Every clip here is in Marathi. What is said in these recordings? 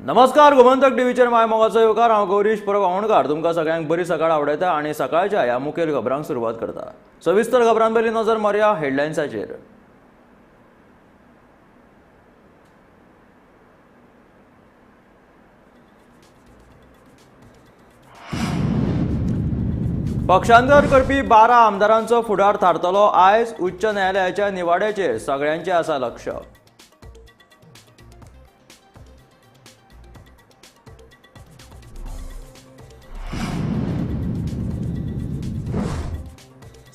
नमस्कार, गोमंतक टीव्हीचेर माय मोगाचो येवकार। हांव गौरीश परगावणकार तुमकां सगळ्यांक बरी सकाळ आवडयता आनी सकाळच्या ह्या मुखेल खबरांक सुरवात करता। सविस्तर खबरां पयलीं नजर मारया हेडलायन्साचेर। पक्षांतर करपी 12 आमदारांचो फुडार थारतलो आयज। उच्च न्यायालयाच्या निवाड्याचेर सगळ्यांचे आसा लक्ष।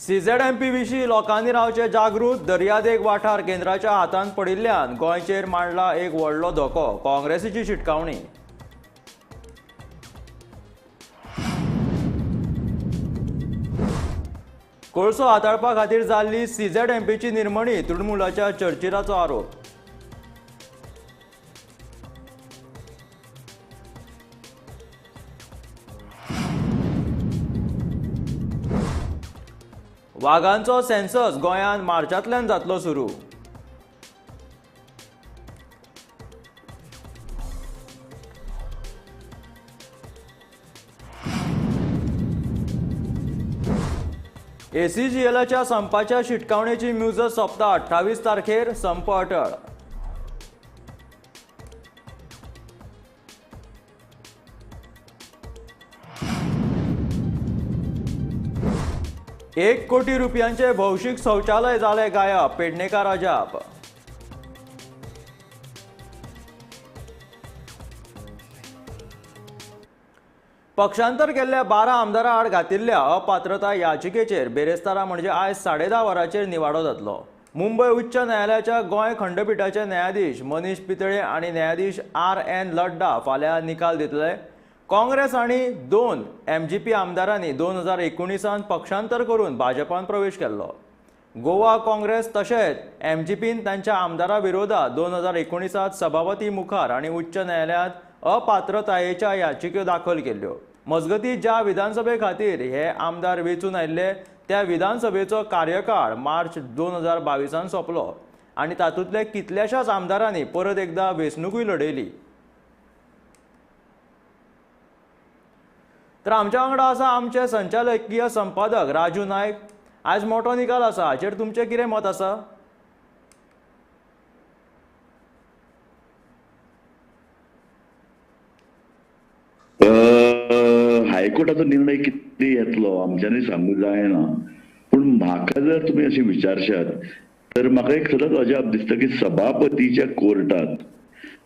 CZMP विशीं लोकांनी रावचे जागृत। दर्यादेग वाठार केंद्राच्या हातांत पडिल्ल्यान गोंयचेर मांडला एक व्हडलो धोको, काँग्रेसीची शिटकावणी। कोळसो हाताळपा खातीर जाल्ली CZMPची निर्मणी, तृणमुलाच्या चर्चिलाचो आरोप। वाघांचो सेन्सस गोंयांत मार्चांतल्यान जातलो सुरू। ACGLच्या संपाच्या शिटकावणेची मुजत सोंपता 28 तारखेर, संप अटळ। ₹1 कोटी रुपयांचे भौशीक शौचालय जाले गायब, पेडणेकार अजाप। पक्षांतर केल्ल्या 12 आमदारां आड घातिल्ल्या अपात्रता याचिकेचेर बेरेस्तारा म्हणजे आयज 10:30 वरांचेर निवाडो जातलो। मुंबय उच्च न्यायालयाच्या गोंय खंडपीठाचे न्यायाधीश मनीष पितळे आनी न्यायाधीश RN लड्डा फाल्यां निकाल दितले। काँग्रेस आनी 2 MGP आमदारांनी 2019 पक्षांतर करून भाजपांत प्रवेश केल्लो। गोवा काँग्रेस तशेंच MGPन तांच्या आमदारां विरोधात 2019 सभापती मुखार आनी उच्च न्यायालयांत अपात्रतायेच्या याचिको दाखल केल्ल्यो। मजगतीं ज्या विधानसभे खातीर हे आमदार वेंचून आयिल्ले त्या विधानसभेचो कार्यकाळ मार्च 2022 सोंपलो आनी तातूंतले कितल्याशाच आमदारांनी परत एकदा वेंचणूकूय लढयली। तर आमच्या वांगडा आसा आमचे संचालकीय संपादक राजू नायक। आज मोठो निकाल आसा, हाचेर तुमचें कितें मत आसा? हायकोर्टाचो निर्णय कितें येतलो आमच्यांनी सांगूंक जायना, पूण म्हाका जर तुमी अशें विचारशात तर म्हाका एक सतत अजाप दिसता की सभापतीच्या कोर्टात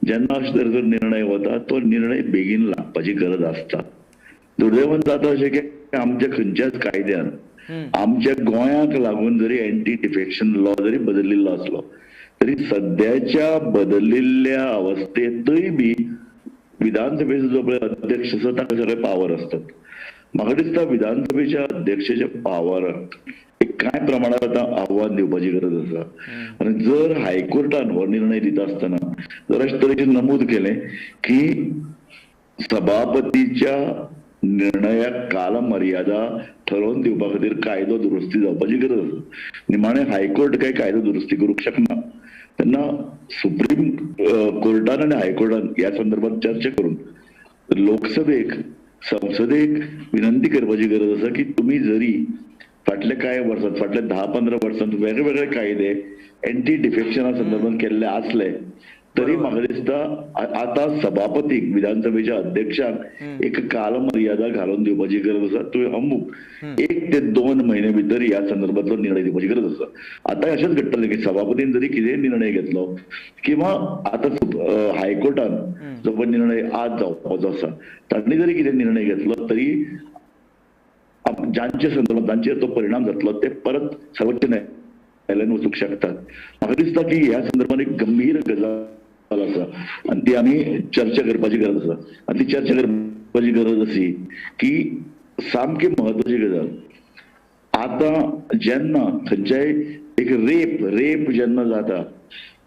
जेन्ना अशे तरेचो निर्णय वता तो निर्णय बेगीन लागपाची गरज आसता। दुर्दैवान जाता अशें की आमच्या खंयच्याच कायद्यान आमच्या गोंयाक लागून जरी एंटी डिफेक्शन लॉ जरी बदलिल्लो आसलो तरी सद्याच्या बदलिल्ल्या अवस्थेंतय बी विधानसभेचो जो पळय अध्यक्ष आसा ताका सगळे पावर असतात। म्हाका दिसता विधानसभेच्या अध्यक्षाच्या पावराक एक कांय प्रमाणात आतां आव्हान दिवपाची गरज आसा। आनी जर हायकोर्टान हो निर्णय दिता आसतना जर अशे तरेचें नमूद केलें की सभापतीच्या निर्णयाक काल मर्यादा ठरोवन दिवपा खातीर कायदो दुरुस्ती जावपाची गरज आसा। निमाणें हायकोर्ट काय कायदो दुरुस्ती करूंक शकना, तेन्ना सुप्रीम कोर्टान आनी हायकोर्टान ह्या संदर्भात चर्चा करून लोकसभेक संसदेक विनंती करपाची गरज आसा की तुम्ही जरी फाटले कांय वर्सांत फाटले 10-15 वर्सांत वेगवेगळे कायदे एंटी डिफेक्शना संदर्भात केल्ले आसले तरी म्हाका दिसता आता सभापतीक विधानसभेच्या अध्यक्षाक एक काल मर्यादा घालून दिवपाची गरज आसा। तुवें अमूक 1 ते 2 महिने भितर ह्या संदर्भातलो निर्णय दिवपाची गरज आसा। आता अशेंच घडटलें की सभापतीन जरी कितेंय निर्णय घेतलो किंवा आता हायकोर्टान जो पण निर्णय आज जावपाचो आसा तांणी जरी कितें निर्णय घेतलो तरी जांचे संदर्भात जांचेर तो परिणाम जातलो ते परत सर्वोच्च न्यायालयान वचूंक शकतात। म्हाका दिसता की ह्या संदर्भात एक गंभीर गजाल आसा आनी ती आमी चर्चा करपाची गरज आसा। आनी ती चर्चा करपाची गरज अशी की सामकी म्हत्वाची गजाल आता जेन्ना खंयच्याय एक रेप जेन्ना जाता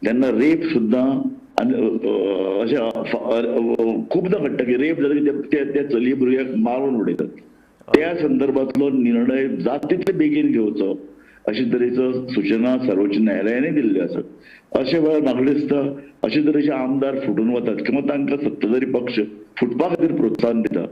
तेन्ना रेप सुद्दां अशें खूबदां घडटा की रेप जाता की त्या चली भुरग्याक मारून उडयतात। त्या संदर्भातलो निर्णय जाता तितले बेगीन घेवचो अशे तरेचो सूचना सर्वोच्च न्यायालयाने दिल्ल्यो आसात। अशे वेळार म्हाका दिसता अशे तरेचे आमदार फुटून वतात किंवा तांकां सत्ताधारी पक्ष फुटपा खातीर प्रोत्साहन दिता.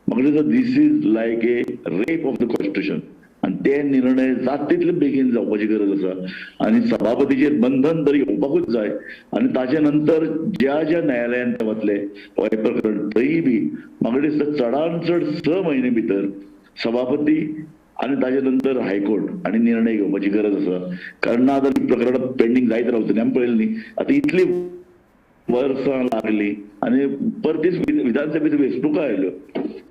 म्हाका दिसता this is like a rape of the constitution आणि ते निर्णय जाता तितले बेगीन जावपाची गरज आसा आणि सभापतीचेर बंधन तरी येवपाकूच जाय आणि ताचे नंतर ज्या ज्या न्यायालयांत ते वतले हे प्रकरण थंय बी म्हाका दिसता चडांत चड 6 म्हयने भितर सभापती आणि ताचे नंतर हायकोर्ट आणि निर्णय घेवपाची गरज आसा. कारण ना जाल्यार प्रकरणां पेंडींग जायत रावतली. आमी पळयलें न्ही आतां इतली वर्सां लागली आणि परतीच विधानसभेच्यो वेंचणुका आयल्यो.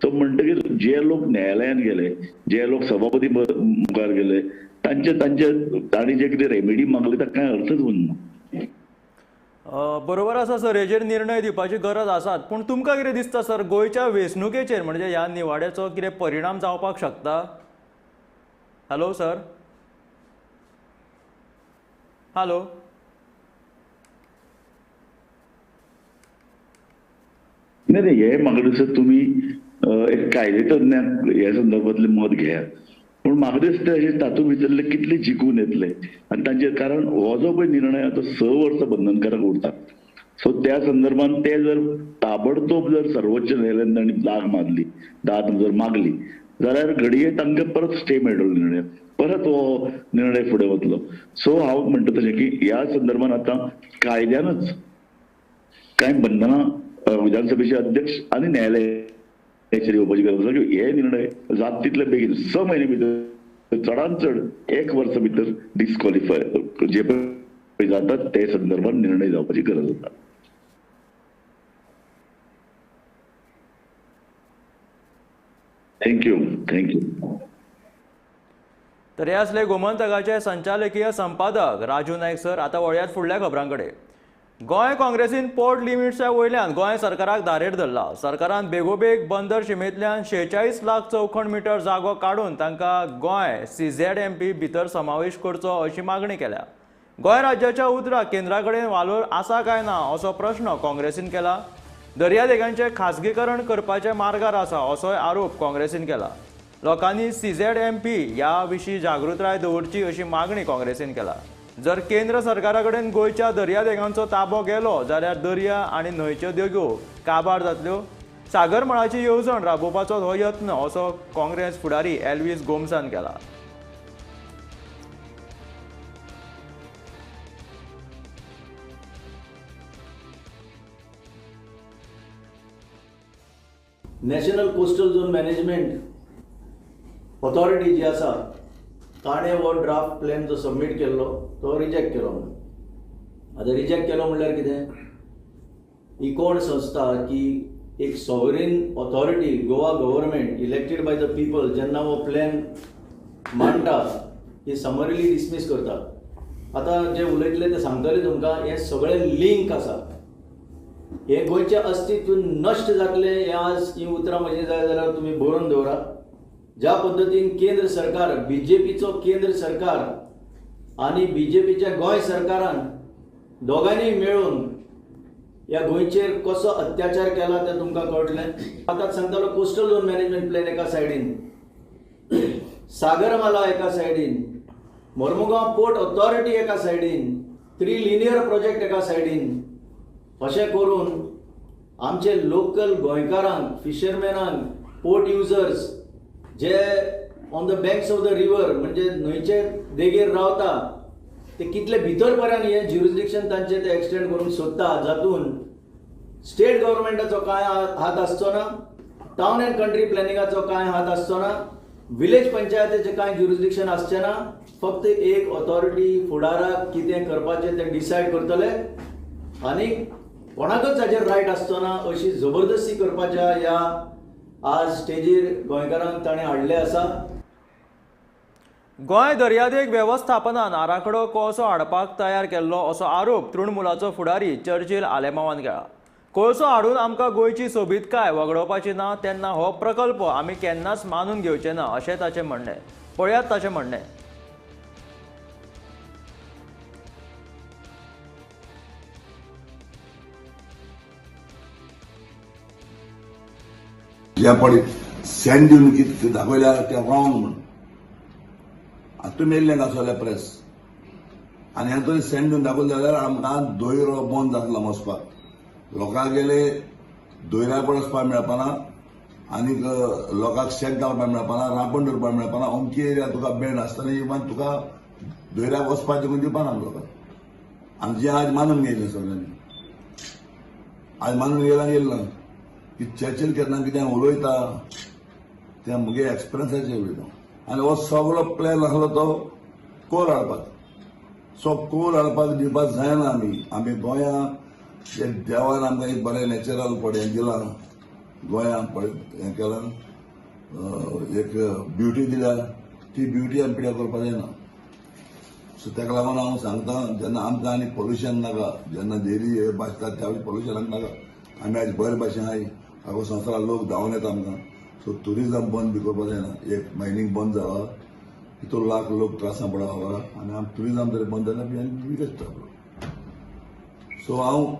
सो म्हणटकीर जे लोक न्यायालयान गेले, जे लोक सभापती मुखार गेले, तांणी जे कितें रेमेडी मागली ताका कांय अर्थच उरना. बरोबर आसा सर, हेजेर निर्णय दिवपाची गरज आसात. पूण तुमकां कितें दिसता सर, गोंयच्या वेंचणुकेचेर म्हणजे ह्या निवाड्याचो कितें परिणाम जावपाक शकता? Hello sir, hello. नाही हे म्हाका दिसता तुमी एक कायदेतज्ञाक ह्या संदर्भातले मत घेयात. पूण म्हाका दिसता तातूंत भितरले कितले जिखून येतले आनी तांचे कारण हो जो पळय निर्णय आतां 6 वर्सां बंधनकारक उरता. सो त्या संदर्भात ते जर ताबडतोब जर सर्वोच्च न्यायालयान तांणी दाद जर मागली जाल्यार घडये तांकां परत स्टे मेळटलो निर्णय, परत हो निर्णय फुडें वतलो. सो हांव म्हणटा तशें की ह्या संदर्भात आतां कायद्यानच कांय बंधनां विधानसभेचे अध्यक्ष आणि न्यायालयाचेर येवपाची गरज आसा की हे निर्णय जाता तितले बेगीन 6 म्हयने भितर चडांत चड 1 वर्स भितर डिस्क्वॉलिफाय जे पळय जातात ते संदर्भात निर्णय जावपाची गरज आसा. थँक्यू. तर हे असले गोमंतकाचे संचालकीय संपादक राजू नायक सर. आता वळयात फुडल्या खबरांकडे. गोंय काँग्रेसीन पोर्ट लिमिट्सच्या वयल्यान गोंय सरकाराक दारेर धरला. सरकारान बेगोबेग बंदर शिमेंतल्यान 46 लाख चौखण मिटर जागो काडून तांकां गोंय CZMP भितर समावेश करचो अशी मागणी केल्या. गोंय राज्याच्या उदराक केंद्रा कडेन वालोर आसा काय ना असो प्रश्न काँग्रेसीन केला. दर्यादेगांचे खासगीकरण करपाचे मार्गार आसा असोय आरोप काँग्रेसीन केला. लोकांनी CZMP ह्या विशीं जागृताय दवरची अशी मागणी काँग्रेसीन केला. जर केंद्र सरकारा कडेन गोंयच्या दर्यादेगांचो ताबो गेलो जाल्यार दर्या आनी न्हंयच्यो देगो काबार जातल्यो. सागरमाळाची येवजण राबोवपाचो हो यत्न असो काँग्रेस फुडारी एल्विस गोमसान केला. National Coastal Zone Management Authority जी आसा ताणें हो ड्राफ्ट प्लॅन जो सबमीट केल्लो तो रिजेक्ट केलो. आतां रिजेक्ट केलो म्हणल्यार कितें, ही कोण संस्था की एक sovereign authority Goa government elected by the people जेन्ना हो प्लॅन मांडटा ही समरीली डिसमीस करता. आतां जे उलयतले ते सांगतले तुमकां हे सगळे लिंक आसा. हे गोंयचे अस्तित्व नश्ट जातले हे आज ही उतरां म्हजी जाय जाल्यार तुमी बरोवन दवरा. ज्या पद्दतीन केंद्र सरकार BJPचो केंद्र सरकार आणि BJPच्या गोंय सरकारान दोगांनी मेळून ह्या गोंयचेर कसो अत्याचार केला तें तुमकां कळटलें. आतां सांगतालो कोस्टल झोन मॅनेजमेंट प्लॅन एका सायडीन, सागरमाला एका सायडीन, मोर्मुगांव पोर्ट ऑथॉरिटी एका सायडीन, 3 लिनियर प्रोजेक्ट एका सायडीन. अशें करून आमचे लोकल गोंयकारांक, फिशरमॅनांक, पोर्ट युजर्स जे on the banks of the river म्हणजे न्हंयचे देगेर रावता ते कितले भितर पर्यंत हे ज्युरिस्डिक्शन तांचे ते एक्सटेंड करूंक सोदता, जातून स्टेट गव्हर्मेंटाचो कांय हात आसचो ना, टावन अँड कंट्री प्लॅनिंगाचो कांय हात आसचो ना, विलेज पंचायतीचे कांय ज्युरिस्डिक्शन आसचें ना. फक्त एक ऑथॉरिटी फुडाराक कितें करपाचें तें डिसायड करतले आनी कोणाकच ताचेर रायट आसचो ना अशी जबरदस्ती करपाच्या ह्या आज स्टेजीर गोंयकारांक ताणें हाडले आसा. गोंय दर्यादेग वेवस्थापनान आराखडो कोळसो हाडपाक तयार केल्लो असो आरोप तृणमुलाचो फुडारी चर्चिल आलेमावान केला. कोळसो हाडून आमकां गोंयची सोबीतकाय वगडोवपाची ना तेन्ना हो प्रकल्प आमी केन्नाच मानून घेवचे ना अशें ताचें म्हणणें. पळयात ताचें म्हणणें. ज्या पडे सँड दिवन कितें दाखयल्यार तें रॉंग म्हणून. आतां तुमी येयल्ले आसले प्रेस आनी हें तरी सेंड दिवन दाखयलें जाल्यार आमकां दोयरो बंद जातलो वचपाक. लोकांक गेले दोयऱ्यार पण वचपाक मेळपाना आनीक लोकांक शेत घालपाक मेळपाना, रांपोण दवरपाक मेळपाना. अमकी एरिया तुका बँड आसतना इवन तुका दोयऱ्याक वचपाचें करून दिवपाना लोकांक. आनी जें आज मानून गेलें सगळ्यांनी, आज मानून गेला की चर्चील केन्ना कितें उलयता तें मुगे एक्सपिरियन्साचेर उलयता. आनी हो सगळो प्लॅन आसलो तो कोर हाडपाक. सो कोर हाडपाक दिवपाक जायना आमी गोंयां जे देवान आमकां एक बरें नॅचरल हें दिलां, गोंयां हें केलां, एक ब्युटी दिल्या, ती ब्युटी आमी पिड्यार करपाक जायना. सो ताका लागून हांव सांगता, जेन्ना आमकां आनी पोल्युशन नाका, जेन्ना डेली हे भाजतात त्या पोल्युशनाक नाका, आमी आयज बरे भाशेन आगो संवसाराक लोक धांवन येता आमकां. सो ट्युरिजम बंद बी करपाक जायना. एक मायनींग बंद जाला, इतलो लाख लोक त्रासान पडला आनी आमी ट्युरिजम जर बंद जाल्यार बी आनी विकत जातलो. सो हांव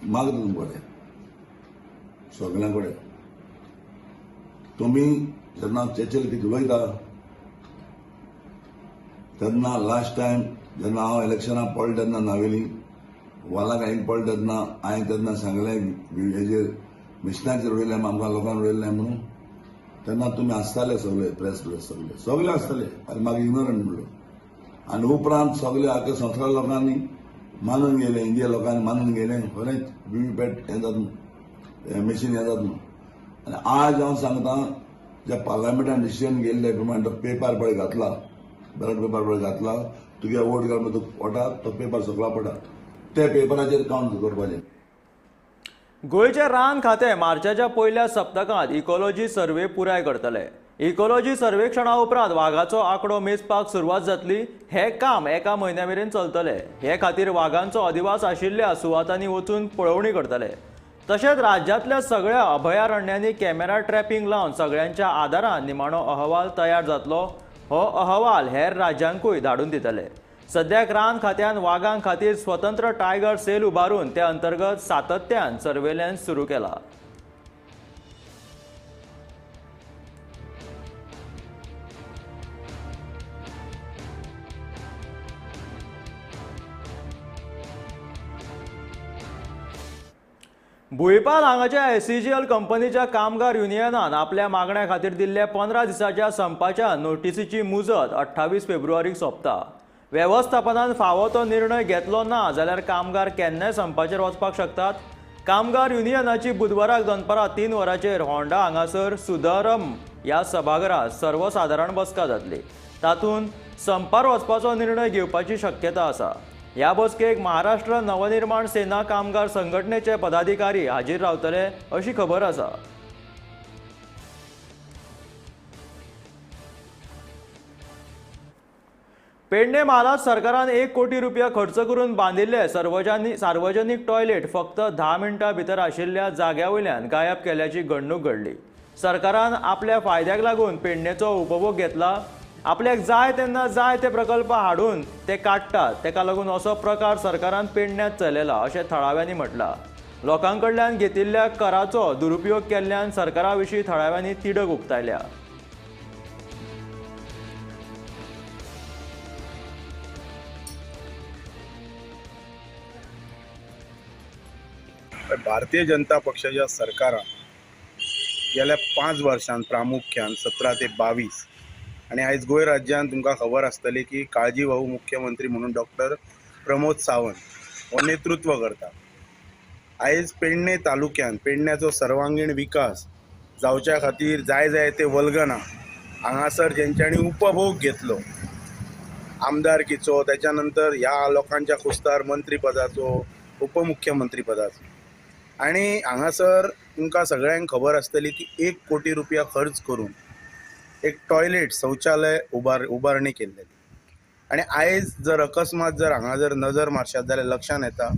मागता तुमचे कडेन, सगळ्यां कडेन, तुमी जेन्ना चर्चील कितें उलयता तेन्ना लास्ट टायम जेन्ना हांव इलेक्शनाक पडलें तेन्ना नावेली वालाक हांवें पडलें तेन्ना हांवें तेन्ना सांगलें हेजेर मिशनाचेर उडयलें आमकां लोकांक उडयलें म्हणून. तेन्ना तुमी आसताले सगळे प्रेस सगळे आसताले आनी म्हाका इग्नोरंट म्हणलो. आनी उपरांत सगळे आख्या संवसार लोकांनी मानून गेले, इंडिया लोकांनी मानून गेले खरेंच व्हीव्हीपॅट हें जाता न्हू, मशीन हें जाता न्हू. आनी आज हांव सांगता, जे पार्लमेंटान डिसिजन घेयल्ले प्रमाणे तो पेपर पळय घातला, बॅलट पेपर पळय घातला, तुगे वोट घालून तूं वोटा तो पेपर सकला पडटा, ते पेपराचेर कावंट करपाचें. गोंयचे रान खातें मार्चाच्या पयल्या सप्तकांत इकॉलॉजी सर्वे पुराय करतले. इकॉलॉजी सर्वेक्षणा उपरांत वाघाचो आंकडो मेजपाक सुरवात जातली. हे काम एका म्हयन्या मेरेन चलतले. हे खातीर वाघांचो अधिवास आशिल्ल्या सुवातांनी वचून पळोवणी करतले. तशेंच राज्यांतल्या सगळ्या अभयारण्यांनी कॅमेरा ट्रॅपिंग लावन सगळ्यांच्या आदारान निमाणो अहवाल तयार जातलो. हो अहवाल हेर राज्यांकूय धाडून दितले. सद्याक रान खात्यान वाघां खातीर स्वतंत्र टायगर सेल उबारून ते अंतर्गत सातत्यान सर्वेलन्स सुरू केला. भुईपाल हांगाच्या ACGL कंपनीच्या कामगार युनियनान आपल्या मागण्या खातीर दिल्ल्या 15 दिसाच्या संपाच्या नोटीसीची मुजत 28 फेब्रुवारीक सोंपता. वेवस्थापनान फावो तो निर्णय घेतलो ना जाल्यार कामगार केन्नाय संपाचेर वचपाक शकतात. कामगार युनियनाची बुधवाराक दनपारां 3 वरांचेर होंडा हांगासर सुधारम ह्या सभाघरांत सर्वसाधारण बसका जातली. तातूंत संपार वचपाचो निर्णय घेवपाची शक्यता आसा. ह्या बसकेक महाराष्ट्र नवनिर्माण सेना कामगार संघटनेचे पदाधिकारी हाजीर रावतले अशी खबर आसा. पेडणे म्हालात सरकारान 1 कोटी रुपया खर्च करून बांदिल्ले सार्वजनीक टॉयलेट फक्त 10 मिनटां भितर आशिल्ल्या जाग्यावयल्यान गायब केल्याची घडणूक घडली. सरकारान आपल्या फायद्याक लागून पेडणेचो उपभोग घेतला. आपल्याक जाय तेन्ना जाय ते प्रकल्प हाडून ते काडटात. तेका लागून असो प्रकार सरकारान पेडण्यात चलयला अशें थळाव्यांनी म्हटलां. लोकांकडल्यान घेतिल्ल्या कराचो दुरुपयोग केल्ल्यान सरकारा विशीं थळाव्यांनी तिडक उक्तायल्या. भारतीय जनता पक्षाच्या सरकारान गेल्या 5 वर्षांत प्रामुख्यान 17 ते 22 आणि आयज गोंय राज्यांत तुमकां खबर आसतली की काळजीवाहू मुख्यमंत्री म्हणून डॉक्टर प्रमोद सावंत हो नेतृत्व करता. आयज पेडणे तालुक्यान पेडण्याचो सर्वांगीण विकास जावच्या खातीर जाय ते वल्गना हांगासर जेंच्यांनी उपभोग घेतलो आमदारकीचो, त्याच्या नंतर ह्या लोकांच्या कुस्तार मंत्री पदाचो, उपमुख्यमंत्री पदाचो, आणि हांगासर तुमकां सगळ्यांक खबर आसतली की 1 कोटी रुपया खर्च करून एक टॉयलेट शौचालय उबारणी केल्लेली. आणि आयज जर अकस्मात जर हांगा जर नजर मारशात जाल्यार लक्षांत येता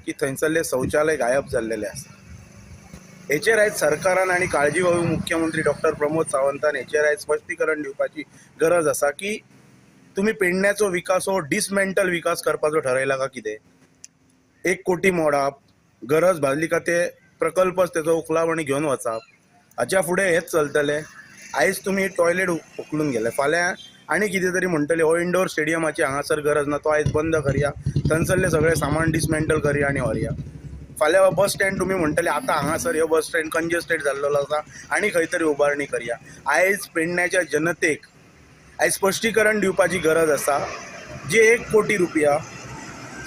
की थंयसरले शौचालय गायब जाल्लेले आसा. हेचेर आयज सरकारान आनी काळजीवाहू मुख्यमंत्री डॉक्टर प्रमोद सावंतान हेचेर आयज स्पश्टीकरण दिवपाची गरज आसा की तुमी पेडण्याचो विकास हो डिसमेंटल विकास करपाचो ठरयला काय कितें. 1 कोटी मोडाप, गरज भासली का ते प्रकल्पच तेचो उखलावणी घेवन वचप, हाच्या फुडें हेच चलतलें. आयज तुमी टॉयलेट उखलून गेले, फाल्यां आनी कितें तरी म्हणटले हो इंडोर स्टेडियमाची हांगासर गरज ना, तो आयज बंद करया, थंयसरलें सगळें सामान डिसमेंटल करया आनी व्हरया. फाल्यां बस स्टँड तुमी म्हणटले आतां हांगासर हो बस स्टँड कंजेस्टेड जाल्लो आसा आनी खंय तरी उबारणी करया. आयज पेडण्याच्या जनतेक आयज स्पश्टीकरण दिवपाची गरज आसा. जे 1 कोटी रुपया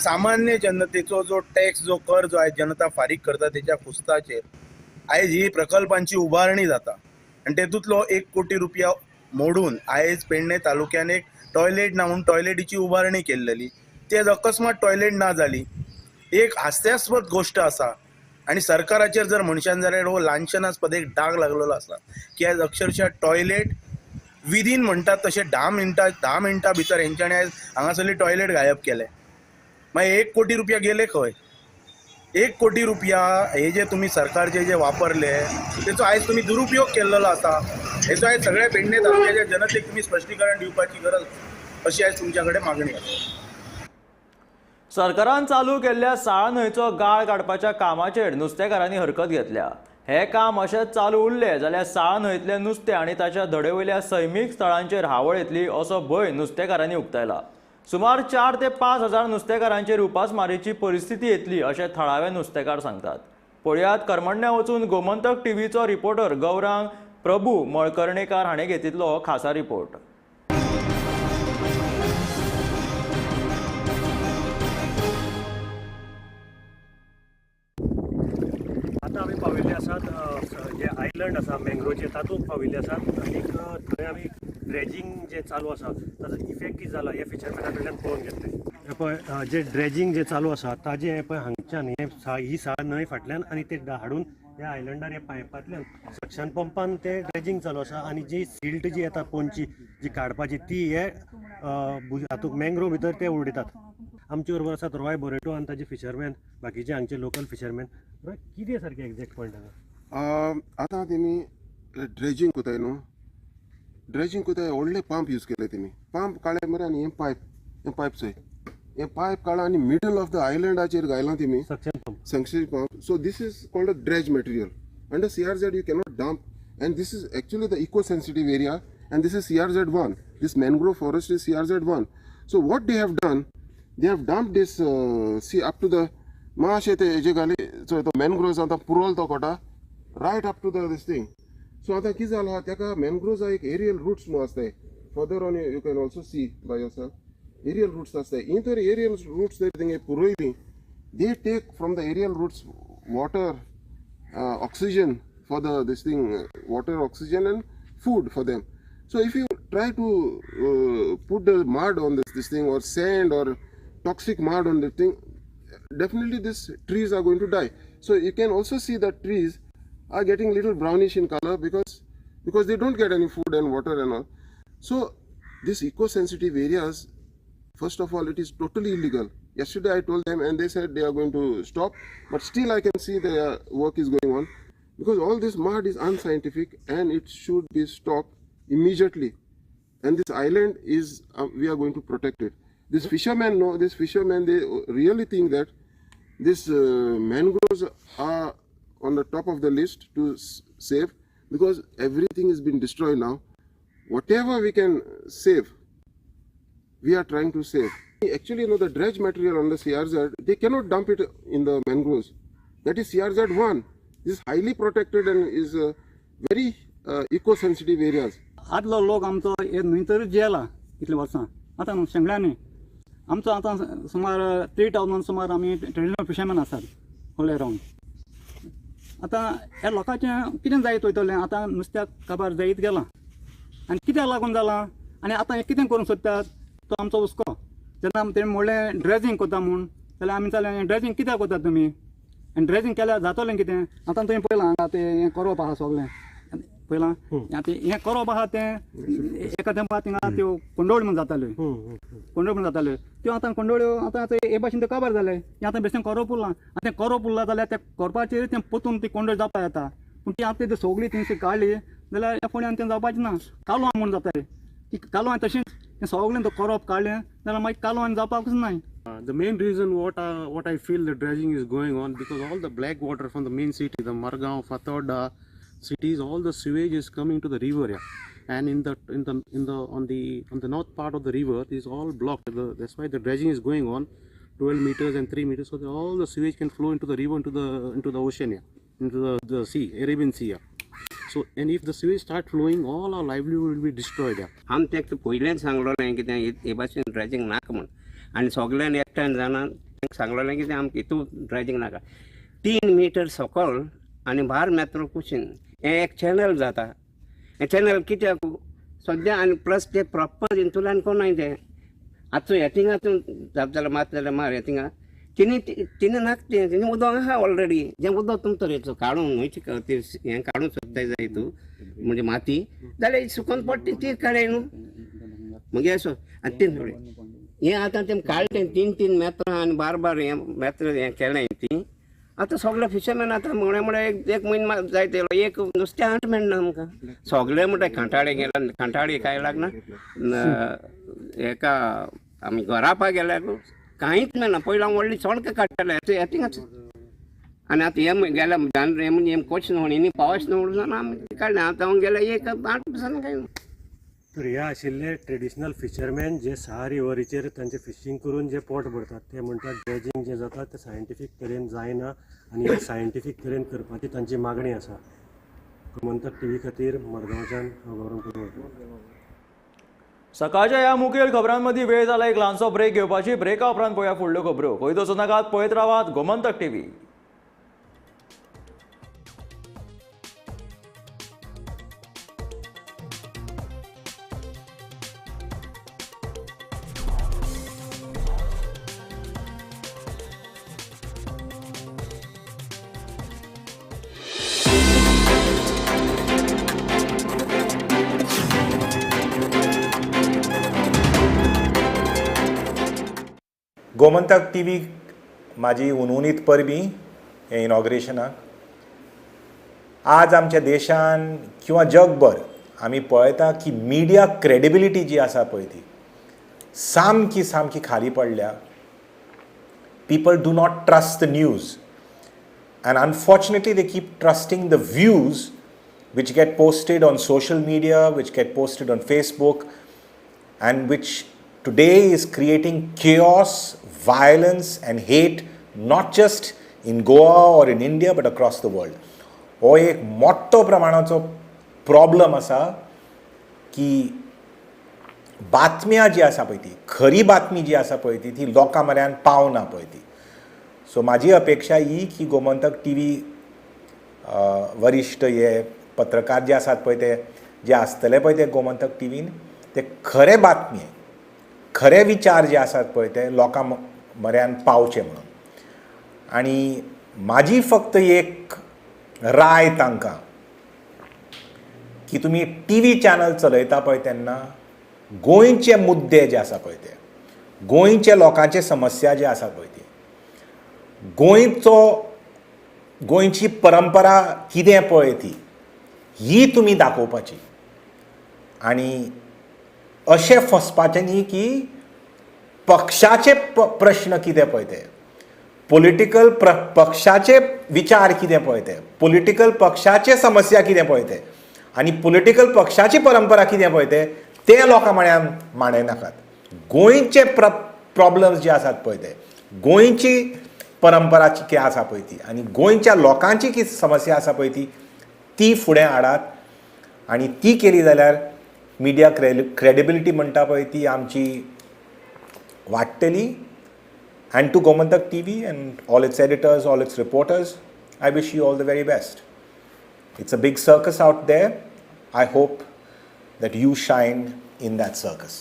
सामान्य जनतेचो जो टॅक्स जो कर जो आयज जनता फारीक करता तेच्या कुस्ताचेर आयज ही प्रकल्पांची उबारणी जाता आनी तेतूंतलो 1 कोटी रुपया मोडून आयज पेडणे तालुक्यान एक टॉयलेट ना म्हणून टॉयलेटीची उबारणी केल्लेली. ती अकस्मात टॉयलेट ना जाली. एक हास्यास्पद गोष्ट आसा आनी सरकाराचेर जर म्हणशान जाल्यार हो लांछनास्पद एक डाग लागलेलो आसा की आयज अक्षरशः टॉयलेट विदीन म्हणटात तशें 10 मिनटां भितर हेंच्यांनी आयज हांगासरली टॉयलेट गायब केले. मागीर 1 कोटी रुपया गेले खंय? 1 कोटी रुपया हे जे तुम्ही सरकारचे जे वापरले तेचो आयज तुम्ही दुरुपयोग केल्लो आसा. हेचो आयज सगळ्या पेडणे तालुक्याच्या जनतेक तुम्ही स्पश्टीकरण दिवपाची गरज अशी आयज तुमच्या कडेन मागणी आसा. सरकारान चालू केल्ल्या साळ न्हंयचो गाळ काडपाच्या कामाचेर नुस्तेकारांनी हरकत घेतल्या. हे काम अशेंच चालू उरले जाल्यार साळ न्हंयतलें नुस्तें आनी ताच्या धडेवयल्या सैमीक स्थळांचेर हावळ येतली असो भंय नुस्तेकारांनी उक्तायला. सुमार 4 ते 5 हजार नुस्तेकारांचेर उपासमारीची परिस्थिती येतली अशें थळावे नुस्तेकार सांगतात. पळयात करमण्या वचून गोमंतक टीव्हीचो रिपोर्टर गौरांग प्रभू मळकर्णेकार हाणें घेतिल्लो हो खासा रिपोर्ट. आतां आमी पाविल्ले आसात जे आयलंड आसा मँग्रोवचे तातूंत पाविल्ले आसात आनी थंय आमी ड्रेजिंग जे चालू आसा ताजो इफेक्ट कितें जाला हे फिशरमॅना कडल्यान पळोवन घेतले. हे पळय जे ड्रेजिंग जे चालू आसा ताजें हे पळय हांगच्यान ही साळ न्हंय फाटल्यान आनी ते हाडून ह्या आयलंडार ह्या पायपांतल्यान सक्शन पंपान ते ड्रेजिंग चालू आसा आनी जी सिल्ट जी येता पोंची जी काडपाची ती हे हातूंत मँग्रोव भितर ते उडयतात. आमचे बरोबर आसात रॉय बोरेटो आनी ताजे फिशरमॅन बाकीचे हांगचे लोकल फिशरमॅन. रॉय कितें सारकें एक्झॅक्ट पॉयंट हांगा? आतां तेमी ड्रेजिंग कोताय न्हू, ड्रेजिंग कोताय व्हडले पंप यूज केले तेमी. पंप काडले मरे आनी हे पायप चोय हे पायप काडला आनी मिडल ऑफ द आयलंडाचेर घायला तेमी suction pump. So this is called a dredge material. Under CRZ you cannot dump and this is actually the eco-sensitive area and this is CRZ1. This mangrove forest is CRZ1. So what they have done, they have dumped this see up to the माशे ते हेजे घाली चोय तो मॅनग्रोव्ज आतां पुरोल तो कोटा right up to the this thing. So आतां कितें जाला तेका मॅनग्रोव्जा एक एरियल रूट्स म्हणून आसताय. Further on you can also see by yourself aerial roots आसताय. हीं तर एरियल रूट्स जर तेंगे पुरोयली they take from the aerial roots water oxygen for the this thing water oxygen and food for them. So if you try to put the mud on this thing or sand or toxic mud on the thing, definitely these trees are going to die. So you can also see that trees are getting little brownish in color because they don't get any food and water and all. So these eco-sensitive areas, first of all, it is totally illegal. Yesterday I told them and they said they are going to stop, but still I can see their work is going on because all this mud is unscientific and it should be stopped immediately. And this island is we are going to protect it. This fishermen know, this fishermen they really think that this mangroves are on the top of the list to save because everything has been destroyed now. Whatever we can save, we are trying to save. Actually, you know, the dredge material on the CRZ, they cannot dump it in the mangroves. That is CRZ1. This is highly protected and is very eco-sensitive areas. आदलो लोक आमचो हे न्हंयतरूच जियेला इतले वर्सां. आतां न्हू शेंगड्यांनी आमचो आतां सुमार 3000 सुमार आमी ट्रेडिशनल फिशरमॅन आसात होले रावन. आतां ह्या लोकांचें कितें जायत वयतलें आतां नुस्त्याक काबार जायत गेलां आनी कित्याक लागून जालां आनी आतां हें कितें करूंक सोदतात तो आमचो हुस्को. जेन्ना तेणें म्हणलें ड्रेजिंग कोता म्हूण जाल्यार आमी जालें ड्रेजिंग कित्याक कोतात तुमी आनी ड्रेजिंग केल्यार जातलें कितें. आतां तुवें पळयलां हांगा तें हें करप आहा सगळें पळयलां आतां हें करप आहा तें एका तेंपा थिंगा त्यो कोंडोळ्यो म्हूण जाताल्यो कोंडोळ्यो म्हूण जाताल्यो त्यो आतां कोंडोळ्यो आतां हे भाशेन त्यो काबार जाले. हें आतां बेश्टें करप उरलां आतां तें करप उरलां जाल्यार त्या करपाचेर तें पोतून ती कोंडोळ जावपा येता. पूण ती आतां सगळीं थिंगशी काडली जाल्यार ह्या फोंड्यान तें जावपाचें ना. कालवां म्हूण जाताय ती कालवां तशींच तें सगळें तो करप काडलें जाल्यार मागीर कालवां जावपाकूच ना. The main reason what I feel the dredging is going on because all the black water from the main city, the Margaon, Fathoda cities, all the sewage is coming to the river. and in the on the north part of the river is all blocked. That's why the dredging is going on, 12 meters and 3 meters, so that all the sewage can flow into the river, into the ocean, into the sea, Arabian Sea. So, and if the sewage start flowing, all our livelihood will be destroyed. आम तेका पयलेंच सांगलोलें कितें हे भाशेन ड्रेजिंग नाका म्हण आनी सगळ्यान एकठांय जाणान तांकां सांगलोलें कितें आमकां हितू ड्रेजिंग नाका 3 मीटर सकयल आनी 12 मीटर कुशीन हें एक चॅनल जाता. हें चॅनल कित्याक सद्या आनी प्लस ते प्रॉपर इंतुल्यान कोणाय तें आतां हेथिंगातून जाप जाल्यार मात जाल्यार मार हेथिंगा तिने नाकतें तिने उदक आहा ऑलरेडी जें उदक तुमचो तरेचो काडून न्हंयची हें काडून सोदताय जाय तूं म्हणजे माती जाल्यार सुकून पडटा ती काडय न्हू मगे असो आनी तें थोडें हें आतां तें काडलें 3-3 मेत्रां आनी 12 हें मेत्र हें केलें ती आतां सगळे फिशरमॅन आतां म्हळ्यार एक म्हयनो जाय तेलो एक नुस्तें आठ मेळना आमकां सगळे म्हणटा खांटाळे गेला खांटाळे काय लागना हेका आमी गरापा गेल्यार कांयच मेळना पयलीं हांव व्हडली चोळकां काडटाले हेथिंगाच आनी आतां हें गेल्या हें म्हणजे हें कोच न्हवणी पावस न्हवण जावन आमी काडलें आतां हांव गेल्या एक 8 दिसांनी काय ना. तर हे आशिल्ले ट्रेडिशनल फिशरमॅन जे 6 रिव्हरीचेर तांचे फिशींग करून जे पोट भरतात ते म्हणटात ड्रेजिंग जें जाता तें सायंटिफीक तरेन जायना आनी सायंटिफीक तरेन करपाची तांची मागणी आसा. गोमंतक टीव्ही खातीर मडगांवच्यान गौरव करता. सकाळच्या ह्या मुखेल खबरांमदी वेळ जाला एक ल्हानसो ब्रेक घेवपाची. ब्रेका उपरांत पळोवया फुडल्यो खबरो. खंय वचूं नाकात, पळयत रावात गोमंतक टीव्ही. गोमंतक टीव्ही माझी उनउनीत परबीं हे इनॉग्रेशनाक. आज आमच्या देशान किंवा जगभर आमी पळयता की मिडिया क्रेडिबिलिटी जी आसा पळय ती सामकी सामकी खाली पडल्या. People do not trust the news and unfortunately they keep trusting the views which get posted on social media, which get posted on Facebook, and which today is creating chaos, violence and hate not just in Goa or in India but across the world. हो एक मोठो प्रमाणाचो प्रॉब्लम आसा की बातम्या जी आसा पळय ती खरी बातमी जी आसा पळय ती लोकां म्हऱ्यान पावना पळय ती. सो म्हाजी अपेक्षा ही की गोमंतक टीव्ही वरिश्ठ हे पत्रकार जे आसात पळय ते जे आसतले पळय ते गोमंतक टीव्हीन ते खरे बातमी खरे विचार जे आसात पळय ते लोकां म्हऱ्यान पावचे म्हणून. आनी म्हाजी फक्त एक राय तांकां की तुमी टीव्ही चॅनल चलयता पळय तेन्ना गोंयचे मुद्दे जे आसा पळय ते गोंयचे लोकांचे समस्या जे आसा पळय ती गोंयची परंपरा कितें पळय ती ही तुमी दाखोवपाची. आनी अशें फसपाचें न्ही की पक्षाचे प्रश्न कितें पळय ते पॉलिटिकल पक्षाचे विचार कितें पळय ते पॉलिटिकल पक्षाचे समस्या कितें पळय ते आनी पॉलिटिकल पक्षाची परंपरा कितें पळय ते लोकां म्हळ्यार मांडयनाकात. गोंयचे प्रॉब्लम्स जे आसात पळय ते गोंयची परंपरा कितें आसा पळय ती आनी गोंयच्या लोकांची कितें समस्या आसा पळय ती फुडें हाडात. आनी ती केली जाल्यार मिडिया क्रेडिबिलिटी म्हणटा पळय ती आमची वाडटली. And to Gomantak TV and all its editors, all its reporters, I wish you all the very best. It's a big circus out there. I hope that you shine in that circus.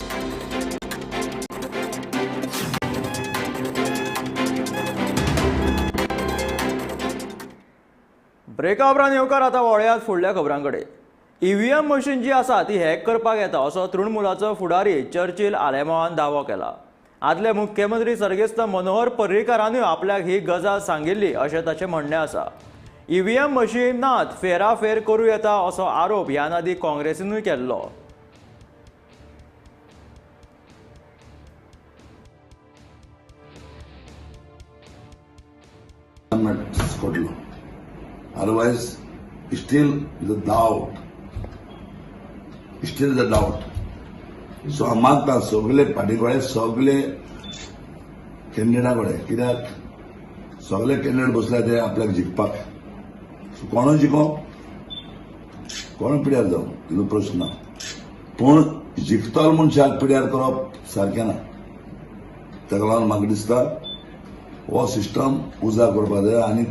ब्रेका उपरांत येवकार आतां वळयात फुडल्या खबरांकडे. ईव्हीएम मशीन जी आसा ती हॅक करपाक येता असो तृणमुलाचो फुडारी चर्चिल आलेमावान दावो केला. आदले मुख्यमंत्री सर्गेस्त मनोहर पर्रीकारानूय आपल्याक ही गजाल सांगिल्ली अशें ताचें म्हणणें आसा. ईव्हीएम मशिनांत फेराफेर करूं येता असो आरोप ह्या आदी काँग्रेसीनूय केल्लो. Otherwise, still the doubt steel the doubt. So हांव मागता सगळे पार्टी कडेन सगळे कॅन्डिडेटा कडेन, कित्याक सगळे कॅन्डिडेट बसल्या ते आपल्याक जिखपाक. सो कोण जिखो कोण पिड्यार जावं तिजो प्रश्न ना, पूण जिखतलो मनशाक पिड्यार करप सारकें ना. ताका लागून म्हाका दिसता हो सिस्टम उजा करपाक जाय आनी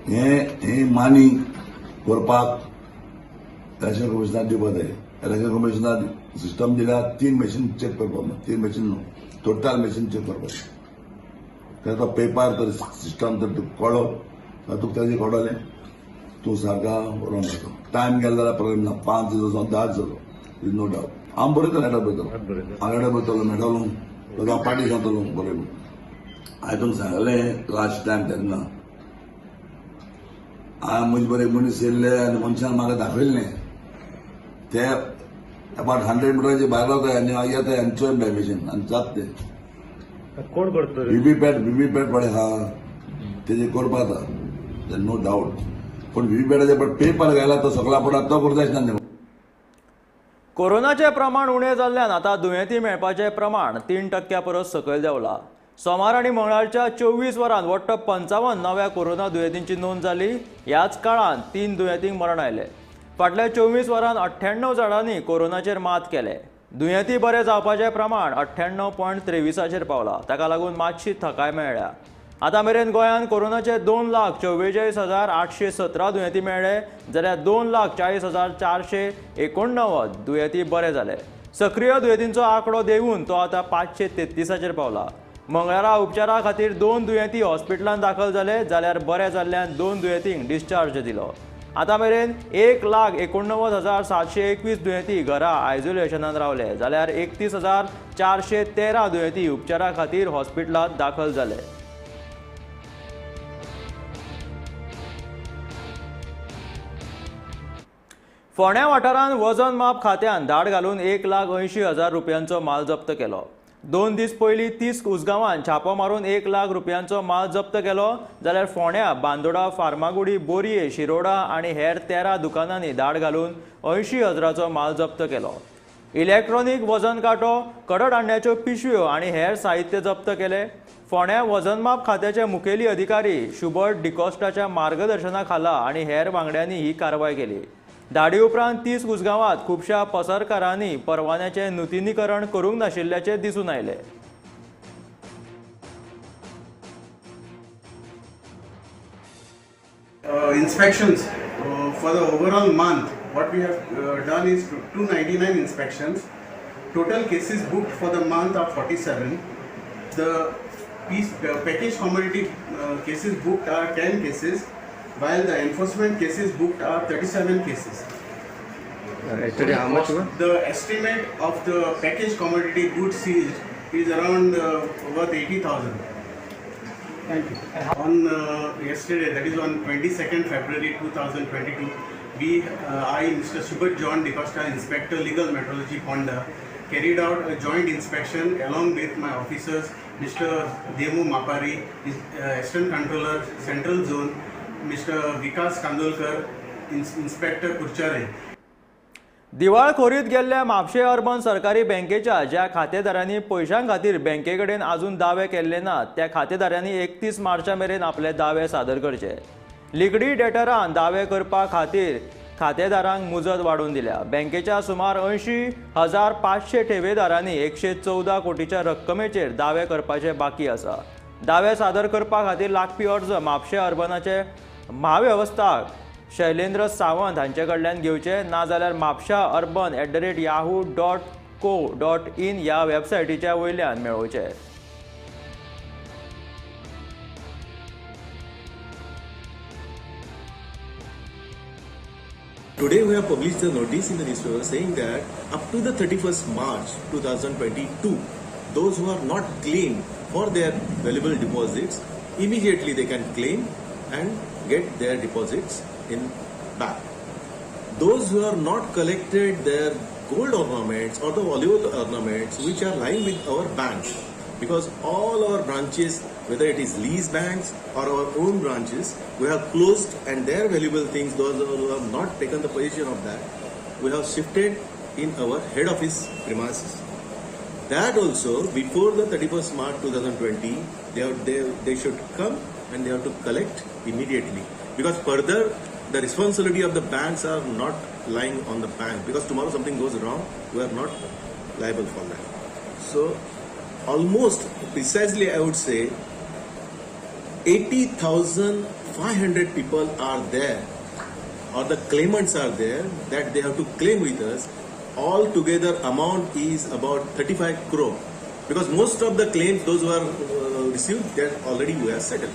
हे मानी करपाक इलेक्शन कमिशनाक दिवपाक जाय. इलेक्शन कमिशनाक सिस्टम दिल्यार 3 मशीन चेक करपाक, 3 मशीन न्हू, टोटल मशीन चेक करपाक. तो पेपर तर सिस्टम तर कळो तुका ताजें कळटलें, तूं सारका बरोवन जाता. टायम गेलो जाल्यार प्रॉब्लेम ना, 5 दीस जावं 10 जालो, इज नो डावट. हांव बरयतलो, लेटर बरयतलो, हांव लेटर बरयतलो, मेळटलो तो हांव पार्टी सांगतलो बरयलो. हांवें तुमकां सांगलें लास्ट टायम तेन्ना, हांवें म्हजे बरे मनीस येयल्ले आनी मनशान म्हाका दाखयल्लें ते अबावट 100 मिटराचे भायर रावताय आनी हांव येताय आनी चोय डायमेशन आनी जात ते कोण करता व्हीव्हीपॅट पळय हा तेजे करपा जाता, नो डावट. पूण व्हीव्हीपॅटाचे पण पेपर घायला तो सगळा पडात तो करता आसना. कोरोनाचे प्रमाण उणें जाल्ल्यान आतां दुयेंती मेळपाचें प्रमाण 3% परस सकयल देंवलां. सोमार आनी मंगळारच्या 24 वरांत वट्ट 55 नव्या कोरोना दुयेंतींची नोंद जाली. ह्याच काळांत 3 दुयेंतींक मरण आयलें. फाटल्या 24 वरांत 98 जाणांनी कोरोनाचेर मात केले. दुयेंती बरे जावपाचें प्रमाण 98.23 पावलां. ताका लागून मातशी थाकाय मेळ्ळ्या. आतां मेरेन गोंयांत कोरोनाचे 2,44,817 दुयेंती मेळ्ळे, जाल्यार 2,40,489 दुयेंती बरे जाले. सक्रीय दुयेंतींचो आंकडो देंवून तो आतां 533 पावला. मंगळारा उपचारा खातीर 2 दुयेंती हॉस्पिटलांत दाखल जाले, जाल्यार बरे जाल्ल्यान 2 दुयेंतींक डिस्चार्ज दिलो. आतां मेरेन 1,89,721 दुयेंती घरा आयसोलेशनांत रावले, जाल्यार 31,413 दुयेंती उपचारा खातीर हॉस्पिटलांत दाखल जाले. फोंड्या वाठारांत वजन माप खात्यान धाड घालून 1,80,000 रुपयांचो माल जप्त केलो. 2 दीस पयलीं 30 उसगांवांत छापो मारून 1 लाख रुपयांचो माल जप्त केलो, जाल्यार फोंड्या, बांदोडा, फार्मागुडी, बोरये, शिरोडा आनी हेर 13 दुकानांनी धाड घालून 80,000चो माल जप्त केलो. इलेक्ट्रॉनिक वजन कांटो, कडड आणण्याच्यो पिशव्यो आनी हेर साहित्य जप्त केले. फोंड्या वजनमाप खात्याचे मुखेली अधिकारी शुबर्ट डिकॉस्टाच्या मार्गदर्शना खाला आनी हेर वांगड्यांनी ही कारवाय केली. धाडी उपरांत 30 उसगांवांत खुबशा पसरकारांनी परवान्याचें नूतनीकरण करूंक नाशिल्ल्याचे दिसून आयले. Inspections for the overall month, what we have done is 299 inspections. Total cases booked for the month are 47. The package commodity cases booked are 10 cases, while the enforcement cases booked are 37 cases. Actually, how much was? The estimate of the package commodity goods seized is around worth 80,000. Thank you. On yesterday, that is on 22nd February 2022, I, Mr. Subhat John DeCosta, Inspector Legal Metrology, Ponda, carried out a joint inspection along with my officers, Mr. Demu Mapari, Assistant Controller, Central Zone, Mr. Vikas Kandolkar, Inspector Kurchare. दिवाळखोरीत गेल्ल्या म्हापशें अर्बन सरकारी बँकेच्या ज्या खातेदारांनी पैशां खातीर बँके कडेन आजून दावे केल्ले नात त्या खातेदारांनी 31 मार्चा मेरेन आपले दावे सादर करचे. लिक्विडेटरान दावे करपा खातीर खातेदारांक मुजत वाडोवन दिल्या. बँकेच्या सुमार 80,500 ठेवेदारांनी 114 कोटीच्या रक्कमेचेर दावे करपाचे बाकी आसा. दावे सादर करपा खातीर लागपी अर्ज म्हापशें अर्बनाचे महावेवस्थाक शैलेंद्र सावंत हांचे कडल्यान घेवचे, नाजाल्यार म्हापशा अर्बन @yahoo.co.in ह्या वेबसायटीच्या वयल्यान मेळोवचे. Today we have published a notice in the newspaper saying that up to the 31st March 2022, those who are not claimed for their valuable deposits, immediately they can claim and get their deposits in back. Those who are not collected their gold ornaments or the valuable ornaments which are lying with our banks, because all our branches, whether it is lease banks or our own branches, we have closed, and their valuable things, those who have not taken the position of that, we have shifted in our head office premises. That also, before the 31st March 2020, they should come and they have to collect immediately. Because further, the responsibility of the banks are not lying on the bank. Because tomorrow something goes wrong, we are not liable for that. So, almost precisely I would say, 80,500 people are there, or the claimants are there, that they have to claim with us. All together amount is about 35 crore. Because most of the claims, those who are received, that already we have settled.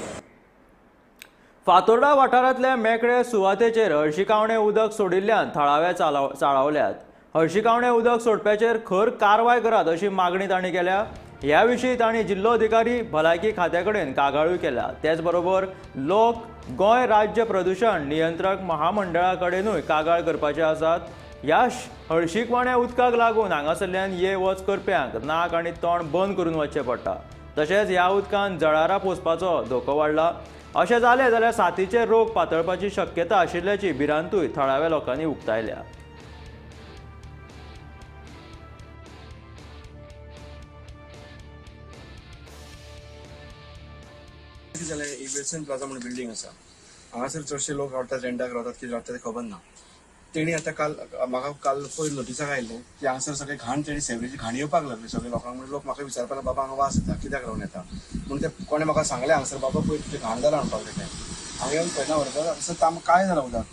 Fatorda वाठारांतल्या मेकळे सुवातेचेर हळशिकावणे उदक सोडिल्ल्यान थळावे चाळावल्यात. हळशिकावणे उदक सोडप्याचेर खर कारवाय करात अशी मागणी तांणी केल्या. ह्या विशीं तांणी जिल्लोधिकारी भलायकी खात्या कडेन कागाळूय केल्या. तेच बरोबर लोक गोंय राज्य प्रदूषण नियंत्रक महामंडळा कडेनूय कागाळ करपाचे आसात. ह्या हळशिकवण्या उदकाक लागून हांगासरल्यान ये वच करप्यांक नाक आनी तोंड बंद करून वचचें पडटा. तशेंच ह्या उदकान जळारां पोसपाचो धोको वाडला. अशें जालें जाल्यार साथीचे रोग पातळपाची शक्यता आशिल्ल्याची भिरांतूय थळाव्या लोकांनी उक्तायल्या. एक विल्सन प्लाझा म्हणून बिल्डिंग आसा, हांगासर चडशे लोक रावतात, रेंटाक रावतात, कितें रावतात तें खबर ना. तेणी आतां म्हाका काल पयर नोटिसाक आयिल्लें की हांगासर सगळे घाण तेणी सेवरेजी घाण येवपाक लागली सगळे लोकांक. म्हणजे लोक म्हाका विचारपाक बाबा हांगा वास येता, कित्याक रावन येता म्हणून ते कोणें म्हाका सांगलें हांगासर बाबा पयर तुजें घाण जालां हाडपाक तें. हांवें येवन पळयना व्हरता हांगासर काय जालां उदक.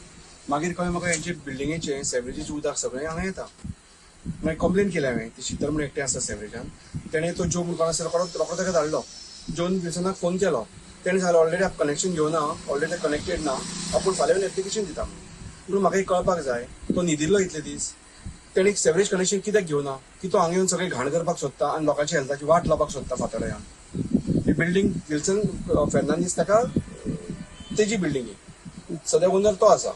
मागीर कळ्ळें म्हाका हेंचे बिल्डिंगेचें सेवरेजीचें उदक सगळें हांगा येता. मागीर कंप्लेन केली हांवें. ती शितर म्हणून एकटें आसा सेवरेजान, तेणें तो जो म्हणून आसा रोखडो ताका धाडलो. जोन विल्सनाक फोन केलो. तेणें सांगलें ऑलरेडी आप कनेक्शन घेवना, ऑलरेडी कनेक्टेड ना, आपूण फाल्यां येवन एप्लिकेशन दिता म्हणून. म्हाका कळपाक जाय तो न्हिदिल्लो इतले दीस, तेणी सेवरेज कनेक्शन कित्याक घेवना, की तो हांगा येवन सगळें घाण करपाक सोदता आनी लोकांच्या हेल्थाची वाट लावपाक सोदता फातोर्ड्यान. ही बिल्डींग विल्सन फेर्नांदीस ताका तेजी बिल्डींग ही सद्या ओनर तो आसा,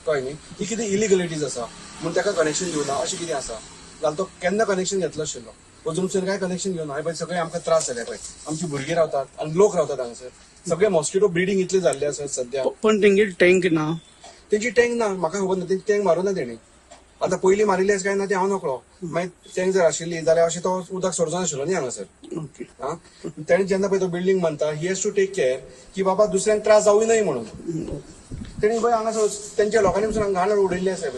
कळ्ळें न्ही. ही कितें इलिगलिटीज आसा म्हणून ताका कनेक्शन दिवना अशें कितें आसा जाल्यार तो केन्ना कनेक्शन घेतलो आशिल्लो. अजूनसून काय कनेक्शन घेवना. पळय सगळे आमकां त्रास जाले. पळय आमची भुरगीं रावतात आनी लोक रावतात हांगासर. सगळे मॉस्किटो ब्रिडींग इतले जाल्ले आसात सद्या. पण तेंगे टँक ना, तेंची टँक ना, म्हाका खबर ना. तेंची टँक मारूं ना तेणी. आतां पयलीं मारिल्ली आसा काय ना ते हांव नकळो. मागीर टँक जर आशिल्ली जाल्यार अशें तो उदक सोडचो नाशिल्लो न्ही हांगासर. तेणी जेन्ना पळय तो बिल्डींग बांदता he has to take care की बाबा दुसऱ्यांक त्रास जावूं नये म्हणून. तेणी पळय हांगासर तेंच्या लोकांनी पसून घाण उडयल्ली आसा.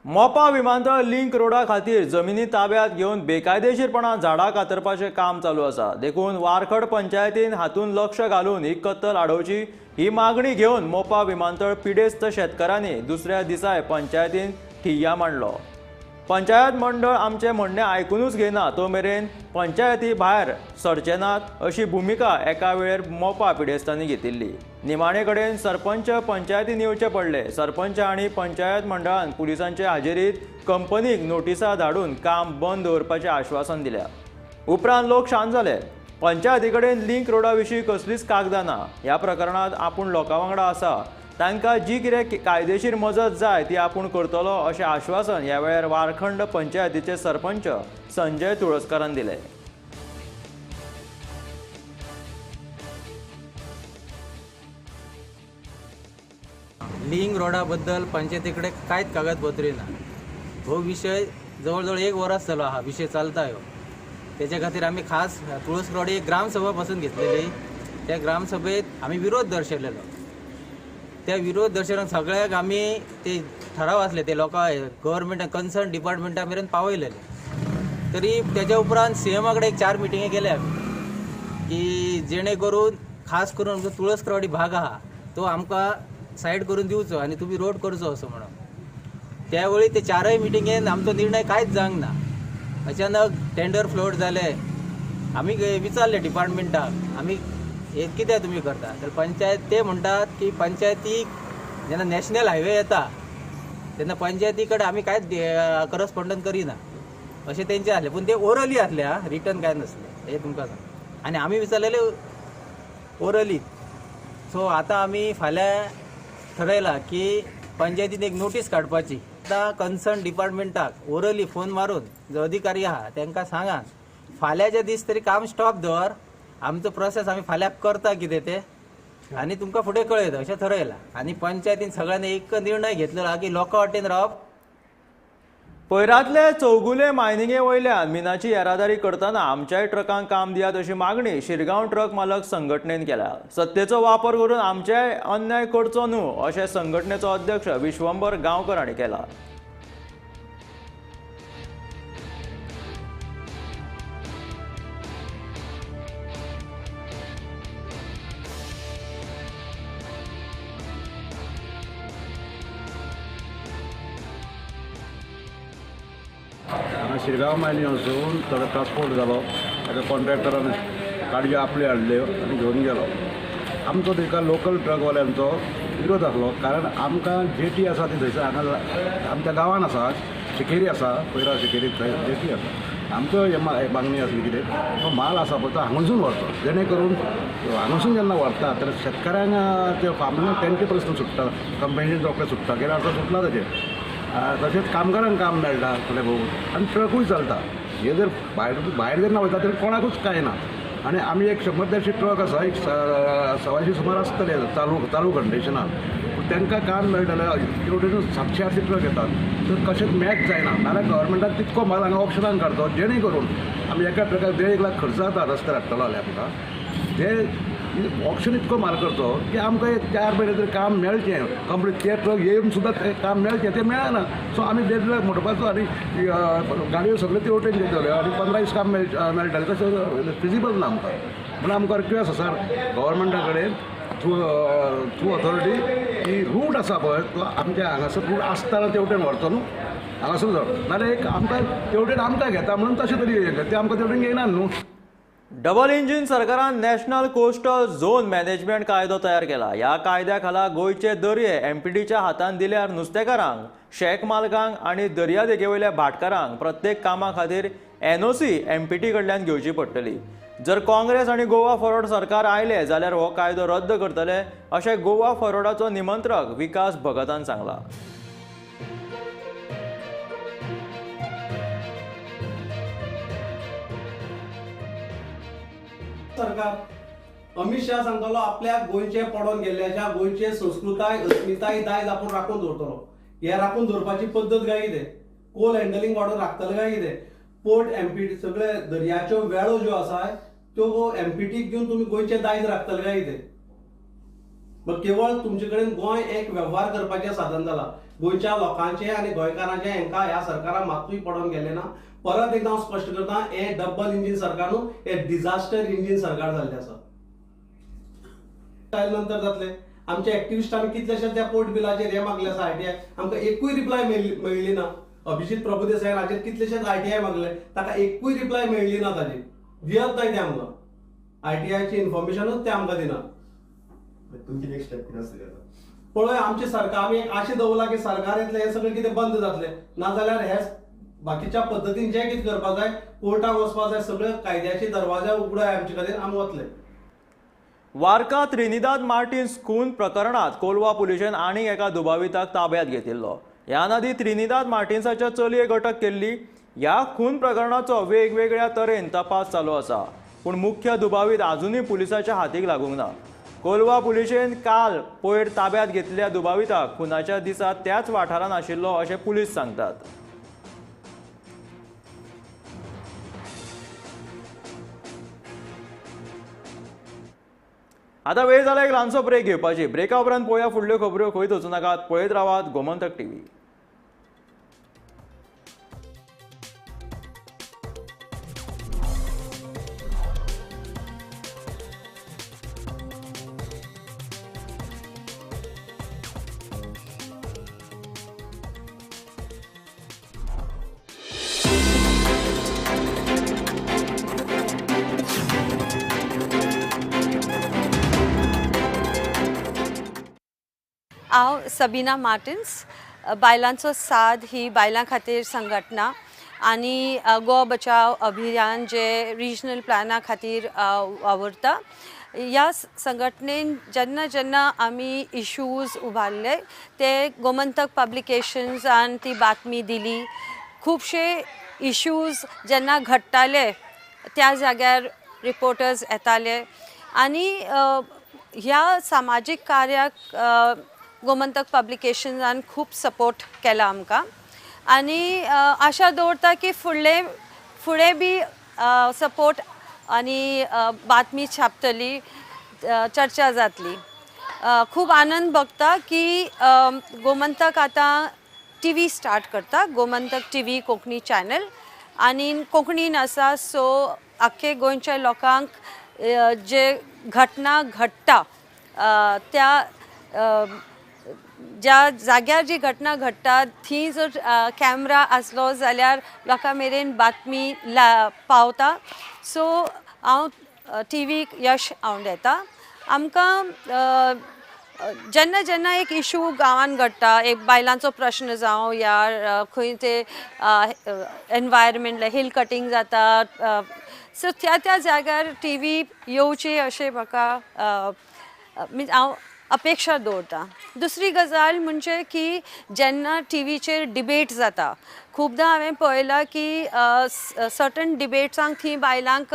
मोपा विमानतळ लिंक रोडा खातीर जमिनी ताब्यात घेवन बेकायदेशीरपणान झाडां कातरपाचें काम चालू आसा. देखून वारखड पंचायतीन हातूंत लक्ष घालून ही कत्तल आडोवची ही मागणी घेवन मोपा विमानतळ पिडेस्त शेतकारांनी दुसऱ्या दिसाय पंचायतीन ठिय्या मांडलो. पंचायत मंडळ आमचें म्हणणें आयकूनच घेयना तो मेरेन पंचायती भायर सरचे नात अशी भुमिका एका वेळेर मोपा पिडेस्तांनी घेतिल्ली. निमाणे कडेन सरपंच पंचायतीन येवचे पडले. सरपंच आनी पंचायत मंडळान पुलिसांचे हाजेरीत कंपनीक नोटिसा धाडून काम बंद दवरपाचें आश्वासन दिल्या. उपरांत लोक शांत जाले. पंचायती कडेन लिंक रोडा विशीं कसलीच कागदां ना. ह्या प्रकरणांत आपूण लोकां वांगडा आसा. तांकां जी कितें कायदेशीर मजत जाय ती आपूण करतलो अशें आश्वासन ह्या वेळार वारखंड पंचायतीचे सरपंच संजय तुळसकरान दिलें. लिंक रोडा बद्दल पंचायती कडेन कांयच कागदपत्री ना. हो विशय जवळ 1 वरास जालो हा विशय चलता ह्यो. तेच्या खातीर आमी खास तुळसकराडी एक ग्रामसभा पासून घेतलेली. त्या ग्रामसभेत आमी विरोध दर्शयलेलो. त्या विरोध दर्शनाक सगळ्याक आमी ते ठराव आसले ते लोकां गव्हर्मेंट कन्सर्न डिपार्टमेंटा मेरेन पावयलेले. तरी तेच्या उपरांत सीएमा कडेन 4 मिटिंगे केल्या की जेणे करून खास करून आमचो तुळसकराडी भाग आहा तो आमकां सायड करून दिवचो आनी तुमी रोड करचो असो म्हणून. त्यावेळी ते 4य मिटिंगेन आमचो निर्णय कांयच जावंक ना. अचानक टेंडर फ्लोट जाले. आमी विचारले डिपार्टमेंटाक आमी हे कित्याक तुमी करता तर पंचायत ते म्हणटात की पंचायतीक जेन्ना नॅशनल हायवे येता तेन्ना पंचायती कडेन आमी कांयच करस्पॉन्डन्स करिना अशें तेंचें आसलें. पूण ते ओरली आसले हा रिटर्न कांय नासलें हे तुमकां सांग. आनी आमी विचारलेले ओरली. सो आतां आमी फाल्यां ठरयलां की पंचायतीन एक नोटीस काडपाची. आतां कन्सर्न डिपार्टमेंटाक ओरली फोन मारून जो अधिकारी आहा तांकां सांगात फाल्यांचे दीस तरी काम स्टॉप दवर. आमचो प्रोसेस आमी फाल्यां करता कितें तें आनी तुमकां फुडें कळयता अशें ठरयलां. आनी पंचायतीन सगळ्यांनी एक निर्णय घेतलेलो की लोकां वाटेन रावप पयरातले चौगुले मायनिंगे वयल्यान मिनाची येरादारी करतना आमच्याय ट्रकांक काम दियात अशी मागणी शिरगांव ट्रक मालक संघटनेन केल्या. सत्तेचो वापर करून आमच्याय अन्याय करचो न्हू अशें संघटनेचो अध्यक्ष विश्वंभर गांवकर हांणी केला. शिरगांव मायनींग वचून थोडो ट्रान्सपोर्ट जालो. ताका कॉन्ट्रॅक्टरान गाडयो आपल्यो हाडल्यो आनी घेवन गेलो. आमचो ताका लोकल ट्रकवाल्यांचो विरोध आसलो, कारण आमकां जेटी आसा ती थंयसर हांगा आमच्या गांवांत आसा, शिकेरी आसा, पयरा शिकेरी थंय जेटी आसा. आमचो मागणी आसली कितें, तो माल आसा पळय तो हांगासून व्हरचो, जेणे करून हांगासून जेन्ना व्हरता तर शेतकाऱ्यांक ते फार्मांक तेंचे प्रस्न सुट्टा, कंपनीन रोखडें सुट्टा, गेल्या वर्सा सुटला तेजें. तशेंच कामगारांक काम मेळटा थोडे बहुत आनी ट्रकूय चलता. हे जर भायर जेन्ना वयता तेन्ना कोणाकूच कांय ना. आनी आमी एक 100-150 ट्रक आसा, एक 100 सुमार आसतले चालू कंडिशनान. पूण तांकां काम मेळटलें. रोटेशन 700-800 ट्रक येतात, तर कशेंच मॅच जायना. नाल्यार गव्हर्मेंटान तितको माल हांगा ऑप्शनान काडचो, जेणे करून आमी एका ट्रकाक 1.5 लाख खर्च जाता रस्त्यार हाडटलो जाल्यार आमकां. ते ऑप्शन इतको माल करचो की आमकां एक 4 म्हयने तरी काम मेळचें. कंप्लीट ते ट्रक येवन सुद्दां तें काम मेळचें तें मेळना. सो आमी 1.5 लाख मोडपाचो आनी गाडयो सगळ्यो ते वटेन घेतल्यो आनी 15 दीस काम मेळटालें. तशें फिजिबल ना आमकां. म्हणून आमकां रिक्वेस्ट आसा गव्हर्मेंटा कडेन थ्रू ऑथॉरिटी की रूट आसा पळय तो आमच्या हांगासर रूट आसतना ते वटेन व्हरचो न्हू, हांगासर जावं. नाल्यार एक आमकां ते वटेन आमकां घेता म्हणून तशें तरी ते आमकां ते वटेन घेयना न्हू. डबल इंजिन सरकारान नॅशनल कोस्टल झोन मॅनेजमेंट कायदो तयार केला. ह्या कायद्या खाला गोंयचे दर्ये एमपीटीच्या हातान दिल्यार नुस्तेकारांक, शेक मालकांक आनी दर्या देगेवयल्या भाटकारांक प्रत्येक कामा खातीर एनओसी एमपीटी कडल्यान घेवची पडटली. जर काँग्रेस आनी गोवा फॉरवर्ड सरकार आयले जाल्यार हो कायदो रद्द करतले अशें गोवा फॉरवर्डाचो निमंत्रक विकास भगतान सांगला. सरकार अमित शाह सांगतलो आपल्या गोंयचे पडून गेल्ल्याच्या गोंयचे संस्कृताय अस्मिताय दायज आपूण राखून दवरतलो. हे राखून दवरपाची पद्दत काय कितें? कोल हँडलिंग वाडून राखतले काय कितें? पोर्ट एमपीटी सगळे दर्याच्यो वेळो ज्यो आसा त्यो एमपीटीक घेवन तुमी गोंयचे दायज राखतले काय कितें? मग केवळ तुमचे कडेन गोंय एक वेव्हार करपाचें साधन जाला. गोंयच्या लोकांचे आनी गोंयकारांचे हांकां ह्या सरकारान मात्तूय पडून गेले ना. परत एकदा हांव स्पश्ट करता, हे डबल इंजिन सरकार न्हू, हे डिझास्टर इंजिन सरकार जाल्लें आसा. नंतर जातले आमच्या एक्टिविस्टांनी कितलेशेच त्या पोर्ट बिलाचेर हे मागले आसा आयटीआय, आमकां एकूय रिप्लाय मेळ्ळी ना. अभिजीत प्रभुदेसायन हाचेर कितलेशेच आयटीआय मागले, ताका एकूय रिप्लाय मेळ्ळी ना. ताची दियत नाही ते आमकां. आयटीआयची इन्फॉर्मेशनूच ते आमकां दिना. तुमची नेक्स्ट स्टेप कितें आसतली आतां? पळय आमचे सरकार आमी एक आशे दवरला की सरकार येतले हे सगळें कितें बंद जातलें, नाजाल्यार हे बाकीच्या पद्दतीन जे कितें करपाक जाय, कोर्टाक वचपाक जाय, सगळे कायद्याचे दरवाजे उगडाय आमचे खातीर, आमी वतले. वार्का त्रिनिदाद मार्टिन्स खून प्रकरणात कोलवा पुलिशेन आनीक एका दुबाविताक ताब्यात घेतिल्लो. ह्या नदी त्रिनिदाद मार्टिन्साच्या चलयेक अटक केल्ली. ह्या खून प्रकरणाचो वेगवेगळ्या तरेन तपास चालू आसा, पूण मुख्य दुबावीत आजुनूय पुलिसाच्या हातीक लागूंक ना. कोलवा पुलिशेन काल पयर ताब्यात घेतलेल्या दुबाविताक खुनाच्या दिसा त्याच वाठारांत आशिल्लो अशें पुलीस सांगतात. आता वेळ जाला एक ल्हानसो ब्रेक घेवपाची. ब्रेका उपरांत पळोवया फुडल्यो खबऱ्यो. खंय वचूं नाकात, पळयत रावात गोमंतक टीव्ही. हांव सबीना मार्टिन्स. बायलांचो साद ही बायलां खातीर संघटना आनी गोवा बचाव अभियान जे रिजनल प्लॅना खातीर वावरता. ह्या संघटनेन जेन्ना जेन्ना आमी इश्यूज उबारले ते गोमंतक पब्लिकेशन्सान ती बातमी दिली. खुबशे इश्यूज जेन्ना घडटाले त्या जाग्यार रिपोर्टर्स येताले आनी ह्या सामाजीक कार्याक गोमंतक पब्लिकेशन्सान खूब सपोर्ट केला आमकां. आणि आशा दवरता की फुडें बी सपोर्ट आनी बातमी छापतली, चर्चा जातली. खूब आनंद भोगता की गोमंतक आतां TV स्टार्ट करता, गोमंतक TV कोंकणी चॅनल, आनी कोंकणीन आसा. सो आख्खे गोंयच्या लोकांक जे घटना घडटा त्या ज्या जाग्यार जी घटना घडटा थी जर कॅमेरा आसलो जाल्यार लोकां मेरेन बातमी पावता. सो हांव TVक यश हांव येता. आमकां जेन्ना जेन्ना एक इशू गांवांत घडटा, एक बायलांचो प्रश्न जावं या खंय ते एनवायरमेंट हिल कटींग जाता, सो त्या जाग्यार TV येवची अशें म्हाका हांव अपेक्षा दवरता. दुसरी गजाल म्हणजे की जेन्ना TVचेर डिबेट जाता, खुबदां हांवें पळयलां की सर्टन डिबेट्सांक थी बायलांक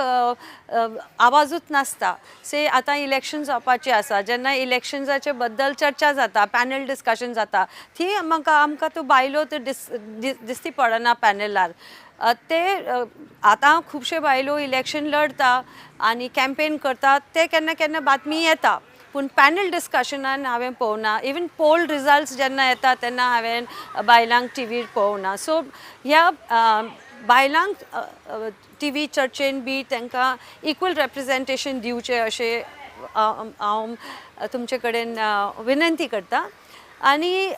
आवाजूच नासता. से आतां इलेक्शन जावपाचें आसा, जेन्ना इलेक्शन्साचे बद्दल चर्चा जाता, पॅनल डिस्कशन जाता, थी आमकां त्यो बायलो दिसती पडना पॅनलार. ते आतां खुबशे बायलो इलेक्शन लढता आनी कॅम्पेन करतात, ते केन्ना केन्ना बातमी येता, पूण पॅनल डिस्कशनान हांवें पळोवना. इवन पोल रिजल्ट्स जेन्ना येता तेन्ना हांवें बायलांक TVर पळोवना. सो ह्या बायलांक TV चर्चेन बी तांकां इक्वल रेप्रेजेंटेशन दिवचें अशें हांव तुमचे कडेन विनंती करता. आनी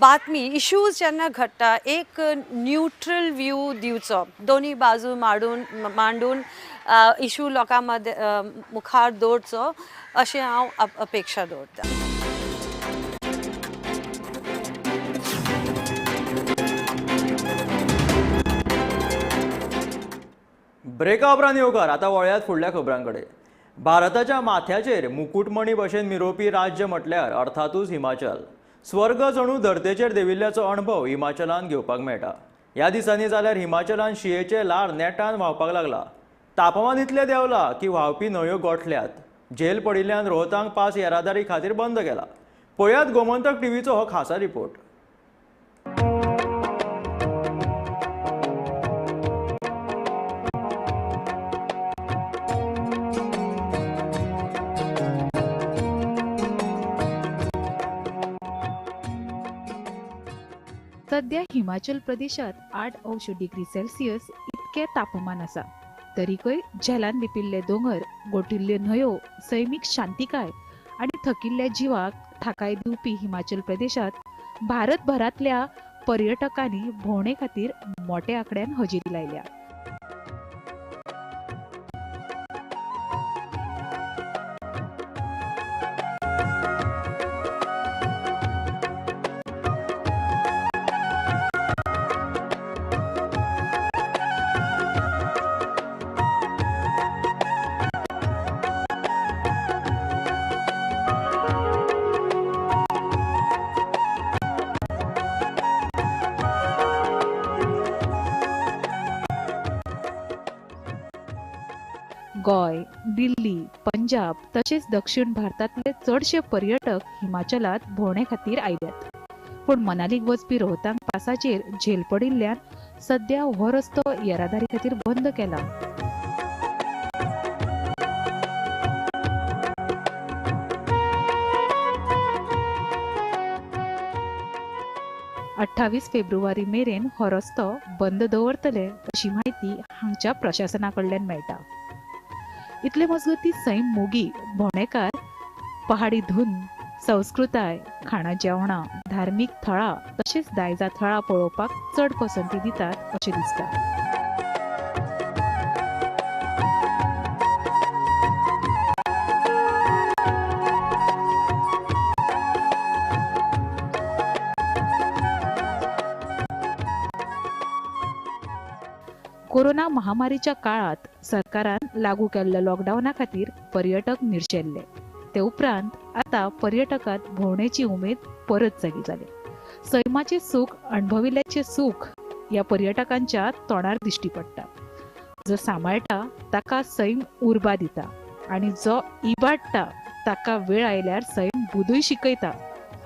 बातमी इश्यूज जेन्ना घडटा एक न्यूट्रल व्यू दिवचो, दोनी बाजू मांडून इशू लोकां मुखार दवरचो अशें हांव अपेक्षा दवरतां. ब्रेका उपरांत येवकार आतां वळ्यात फुडल्या खबरांकडे. भारताच्या माथ्याचेर मुकुटमणी भशेन मिरोवपी राज्य म्हटल्यार अर्थातूच हिमाचल. स्वर्ग जणू धर्तेचेर देविल्ल्याचो अणभव हिमाचलान घेवपाक मेळटा. ह्या दिसांनी जाल्यार हिमाचलान शियेचे लार नेटान व्हांवपाक लागला. तापमान इतलें देंवलां की व्हांवपी न्हंयो गोठल्यात. झेल पडिल्ल्यान रोहतांग पास येरादारी खातीर बंद केला. पळयात गोमंतक TVचो हो खासा रिपोर्ट. सध्या हिमाचल प्रदेशात 8°C इतके तापमान आसा. तरीकय झेलान लिपिल्ले दोंगर, गोठिल्ल्यो न्हंयो, सैमीक शांतिकाय आनी थकिल्ल्या जिवाक थाकाय दिवपी हिमाचल प्रदेशात भारतभरांतल्या पर्यटकांनी भोंवडे खातीर मोठ्या आंकड्यान हजेरी लायल्या. गोय, दिल्ली, पंजाब तसेच दक्षिण भारतातले चडशे पर्यटक हिमाचलात भोंवडे खातीर आयल्यात. पूण मनालीक वचपी रोहतांग पासाचेर झेल पडिल्ल्यान सध्या हो रस्तो येरादारी खातीर बंद केला. फेब्रुवारी मेरेन हो रस्तो बंद दवरतले अशी माहिती हांगच्या प्रशासना कडल्यान मेळटा. इतले मजगती सैम मोगी भोंवडेकार पहाडी धून, संस्कृताय, खाणा जेवणां, धार्मीक थळां तशेंच दायजा थळां पळोवपाक चड पसंती दितात अशें दिसता. कोरोना महामारीच्या काळात सरकारान लागू केल्ल्या लॉकडाऊना खातीर पर्यटक निर्शेल्ले. ते उपरांत आता पर्यटकांत भोंवडेची उमेद परत जागी जाली. सैमाचे सूख अणभविल्ल्याचे सूख या पर्यटकांच्या तोंडार दिश्टी पडटा. जो सांबाळटा ताका सैम उर्बा दिता आनी जो इबाडटा ताका वेळ आयल्यार सैम बुदूय शिकयता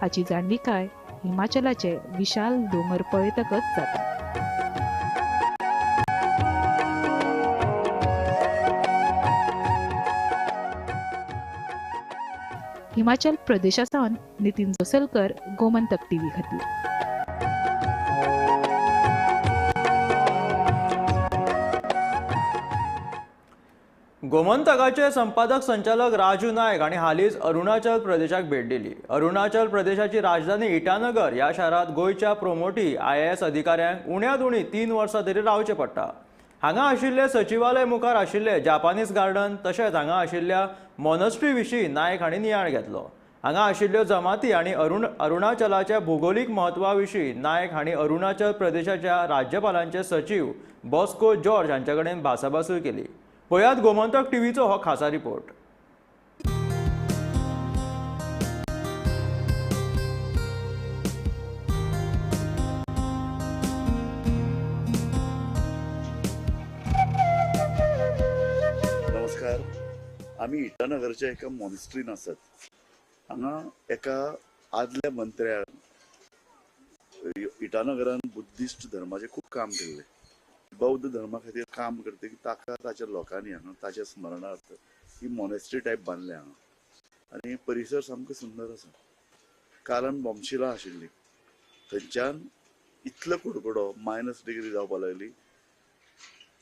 हाची जाणविकाय हिमाचलाचे विशाल दोंगर पळयतकच जाता. हिमाचल प्रदेशासावन नितीन जोसलकर, गोमंतक टीव्ही खातीर. गोमंतकाचे संपादक संचालक राजू नायक हांणी हालींच अरुणाचल प्रदेशाक भेट दिली. अरुणाचल प्रदेशाची राजधानी इटानगर ह्या शारांत गोंयच्या प्रोमोटी IAS अधिकाऱ्यांक उण्यांत उणी 3 वर्सां तरी रावचें पडटा. हांगा आशिल्ले सचिवालय मुखार आशिल्ले जापानीज गार्डन तशेंच हांगा आशिल्ल्या मॉनस्ट्री विशीं नायक हांणी नियाळ घेतलो. हांगा आशिल्ल्यो जमाती आनी अरुणाचलाच्या भूगोलीक म्हत्वा विशीं नायक हांणी अरुणाचल प्रदेशाच्या राज्यपालांचे सचिव बॉस्को जॉर्ज हांचे कडेन भासाभासूय केली. पळयात गोमंतक टीव्हीचो हो खासा रिपोर्ट. नमस्कार. आम्ही इटानगरच्या एका मॉनिस्ट्रीन आसात. हांगा एका आदल्या मंत्र्याक इटानगरान बुद्धिस्ट धर्माचे खूप काम केल्ले. बौद्ध धर्मा खातीर काम करता की ताका ताच्या लोकांनी हांगा ताच्या स्मरणार्थ ही मॉनेस्ट्री टायप बांदल्या हांगा आनी परिसर सामको सुंदर आसा. कालान बॉम्बशिलां आशिल्ली, थंयच्यान इतलो कुडकुडो -डिग्री जावपाक लागली.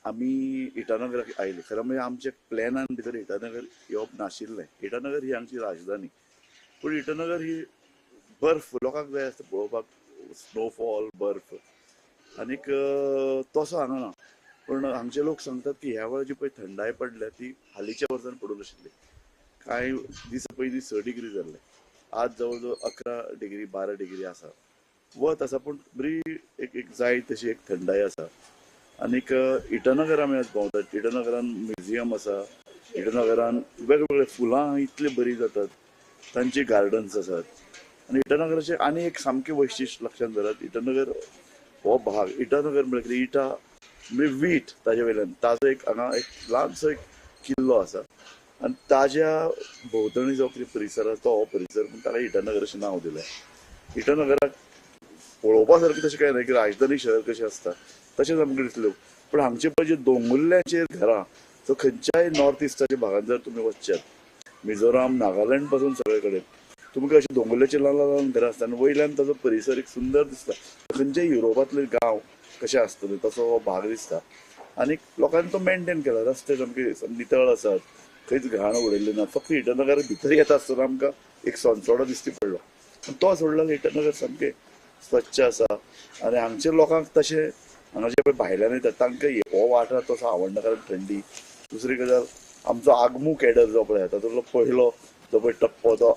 आमी इटानगराक आयले. खरें म्हणजे आमच्या प्लॅनान भितर इटानगर येवप नाशिल्लें. इटानगर ही हांगची राजधानी, पूण इटानगर ही बर्फ लोकांक जाय आसता पळोवपाक, स्नोफॉल, बर्फ, आनीक तसो हांगा ना. पूण हांगचे लोक सांगतात की ह्या वेळा जी पळय थंडाय पडल्या ती हालींच्या वर्सान पडूंक नाशिल्ली. कांय दीस पयलीं 6 डिग्री जाल्ले, आज जवळ जवळ 11 डिग्री 12 डिग्री आसा. वत आसा पूण बरी एक जाय तशी एक थंडाय आसा. आनीक इटानगर आमी आज भोंवतात. इटानगरान म्युझियम आसा. इटानगरान वेगवेगळे फुलां इतली बरी जातात, तांची गार्डन्स आसात. आनी इटानगराचें आनी एक सामकें वैशिश्ट लक्षांत धरात. इटानगर हो भाग, इटानगर म्हळ्यार इटा म्हणजे वीट, ताजे वयल्यान ताजो एक हांगा एक ल्हानसो एक किल्लो आसा आनी ताज्या भोंवतणी जो कितें परिसर आसा तो हो परिसर, पूण ताका इटानगर अशें नांव दिलें. इटानगराक पळोवपा सारकें तशें कांय ना की राजधानी शहर कशें आसता तशेंच आमकां दिसलें. पूण हांगचे पळय जे दोंगुल्ल्यांचेर घरां, सो खंयच्याय नॉर्थ इस्टाच्या भागांत जर तुमी वचशात, मिझोराम, नागालँड पासून सगळे कडेन तुमकां अशें दोंगुल्ल्याचेर ल्हान ल्हान घरां आसता आनी वयल्यान ताजो परिसर एक सुंदर दिसता. खंयच्याय युरोपांतले गांव कशें आसतले तसो हो भाग दिसता. आनी लोकांनी तो मेंटेन केला. रस्ते सामके नितळ आसात, खंयच घाण उडयल्ली ना. फक्त इटानगर भितर येता आसतना आमकां एक सोंसोडो दिश्टी पडलो, तो सोडलो इटानगर सामकें स्वच्छ आसा. आनी हांगच्या लोकांक तशें हांगा जे पळय भायल्यान येतात तांकां हो वाठार तसो आवडना, कारण थंडी. दुसरी गजाल आमचो आगमू कॅडर जो पळय तातूंतलो पयलो जो पळय टप्पो तो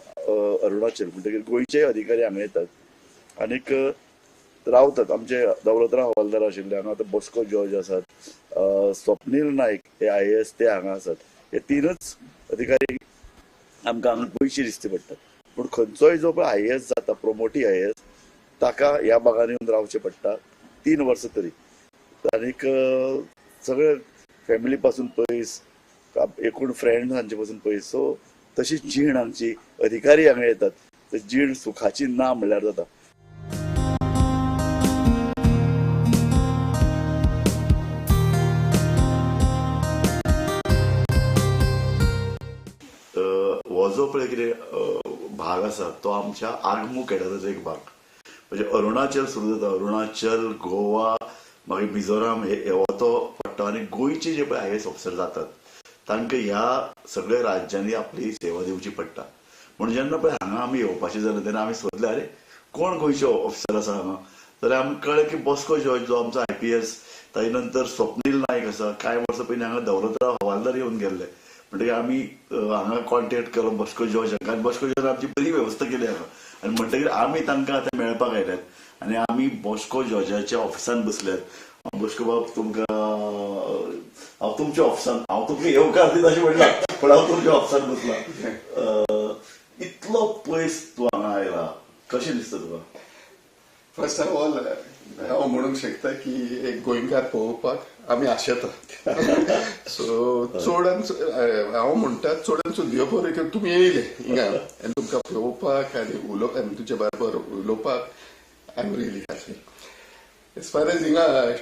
अरुणाचल, म्हणटकीर गोंयचे अधिकारी हांगा येतात आनीक रावतात. आमचे दौलतराव हवालदार आशिल्ले हांगा, आतां बॉस्को जॉर्ज आसात, स्वप्नील नायक हे IAS ते हांगा आसात. हे 3च अधिकारी आमकां हांगा गोंयचे दिश्टी पडटात. पूण खंयचोय जो पळय IAS जाता, प्रोमोटी IAS, ताका ह्या भागांनी येवन रावचें पडटा 3 वर्सां तरी. आनीक सगळे फॅमिली पासून पयस, एकूण फ्रेंड्स हांचे पासून पयस. सो तशी जीण हांगची, अधिकारी हांगा येतात, तर जीण सुखाची ना म्हणल्यार जाता. हो जो पळय कितें भाग आसा तो आमच्या आगमू कॅडराचो एक भाग. म्हणजे अरुणाचल सुरू जाता, अरुणाचल, गोवा, मागीर मिझोराम हे हो तो पडटा. आनी गोंयचे जे पळय IAS ऑफिसर जातात तांकां ह्या सगळ्या राज्यांनी आपली सेवा दिवची पडटा. म्हणून जेन्ना पळय हांगा आमी येवपाचें जालें तेन्ना आमी सोदलें अरे कोण गोंयचे ऑफिसर आसा हांगा, जाल्यार आमकां कळ्ळें की बॉस्को जॉर्ज जो आमचो IPS, ताजे नंतर स्वप्नील नायक आसा. कांय वर्सां पयलीं हांगा दौलतराव हवालदार येवन गेल्ले. म्हणटकीर आमी हांगा कॉन्टेक्ट केलो बॉस्को जॉर्ज हांकां, आनी बॉस्को जॉर्जान आमची बरी वेवस्था केली हांगा. आनी म्हणटकीर आमी तांकां आतां मेळपाक आयल्यात आनी आमी बॉस्को जॉर्जाच्या ऑफिसान बसल्यात. बॉस्को बाब तुमकां हांव तुमच्या ऑफिसान, हांव तुमकां येवकार दिता अशें म्हणला, पूण हांव तुमच्या ऑफिसान बसला. इतलो पयस तूं हांगा आयला, कशें दिसता तुका? फर्स्ट ऑफ ऑल हांव म्हणूंक शकता की एक गोंयकार पळोवपाक आमी आशेतात. सो चोडान हांव म्हणटा चोडान चड देव बरें की तुमी येयले हिंगा आनी तुमकां पळोवपाक आनी तुमचे बरोबर उलोवपाक I'm really happy. As far as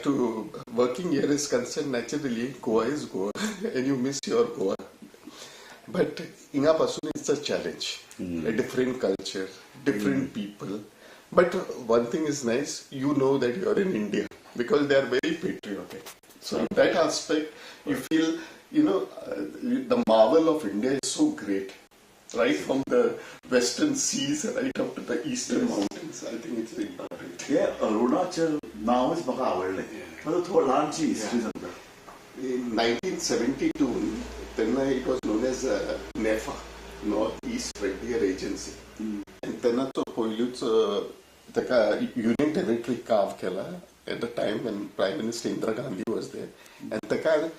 to working here is concerned, naturally Goa is Goa and you miss your Goa. But inga pasun it's a challenge, a different culture, different people. But one thing is nice, you know that you are in India because they are very patriotic. So in that aspect, you feel, the marvel of India is so great. Right from the western seas right up to the eastern mountains. I think it's very important. Arunachal नावच म्हाका आवडलें. मला थोडी ल्हानशी हिस्ट्री सांगता. In 1972, तेन्ना it was known as NEFA, North East Frontier Agency. And तेन्ना तो पयलूच ताका Union Territory carve केला at the time when Prime Minister Indira Gandhi was there. And ताका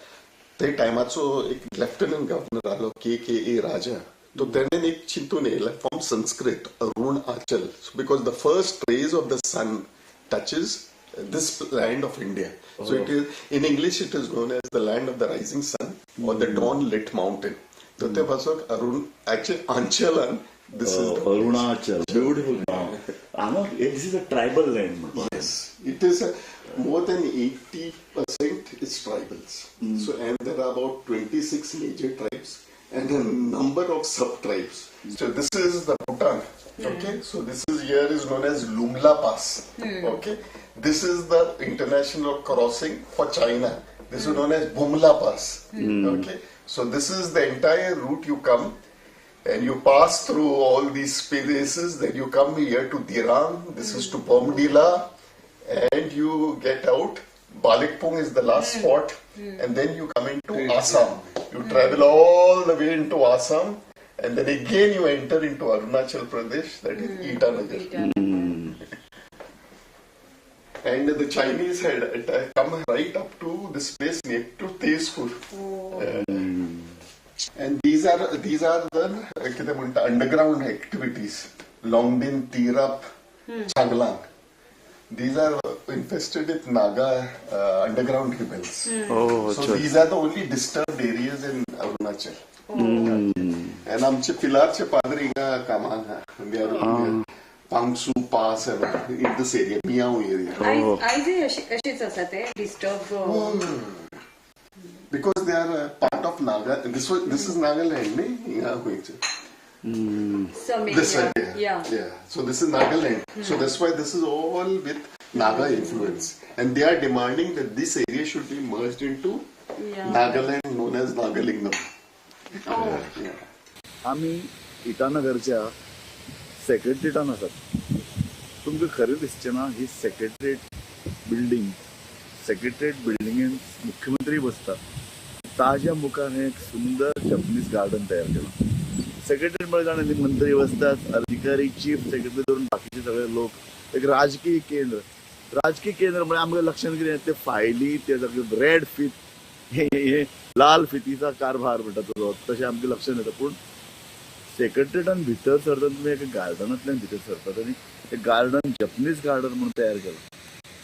ते टायमाचो एक लेफ्टनंट गव्हर्नर आलो KKA राजा. So then एक चिंतून येयला from Sanskrit, Arunachal, because the first rays of the sun touches this land of India. So it is, in English it is known as the land of the rising sun or the dawn lit mountain. So ते पासून actually Anchalan, this is Arunachal, beautiful name. This is a tribal land. Yes, it is more than 80% is tribals. So and there are about 26 major tribes and a number of sub-tribes. So this is the Bhutan, okay? So this is here is known as Lumla Pass, okay? This is the international crossing for China. This is known as Bumla Pass, okay? So this is the entire route you come and you pass through all these places, then you come here to Dirang, this is to Bomdila, and you get out. Balikpung is the last spot, and then you come into Assam. You travel all the way into Assam, and then again you enter into Arunachal Pradesh, that is Itanagar. And the Chinese had come right up to this place near to Tezpur. And these are the underground activities. Longdin, Tirap, Changlang. These are infested with Naga underground rebels. So these are the only disturbed areas in Arunachal. And आमचे पिलारचे पादरी हिंगा कामाक आहा. They are Pangsu Pass and in this area, Miao area. आयजय अशीच आसा ते disturb. Because they are part of Naga. This is Nagaland, ne? Hinga hoyche. This side, yeah. So this is Nagaland. So that's why this is all with Naga influence, and they are demanding that this area should be merged into Nagaland, known as Nagalingam. आम्ही इटानगरच्या सेक्रेटरीटान आसात. तुमकां खरें दिसचें ना ही सेक्रेटरीएट बिल्डिंगेन मुख्यमंत्री बसता. ताज्या मुखार हे एक सुंदर जपनीज गार्डन तयार केलां. सेक्रेटरी म्हणजे जाणे मंत्री बसतात, अधिकारी, चीफ सेक्रेटरी धरून बाकीचे सगळे लोक. एक राजकीय केंद्र म्हणजे आमच्या लक्षात कितें ते फायली, ते रेड फीत, हे लाल फितीचा कारभार म्हणटा तो तशें आमच्या लक्षात येता. पूण सेक्रेटरीएटान भितर सरता तुमी एका गार्डनांतल्यान भितर सरतात आनी ते गार्डन जपनीज गार्डन म्हणून तयार केलां.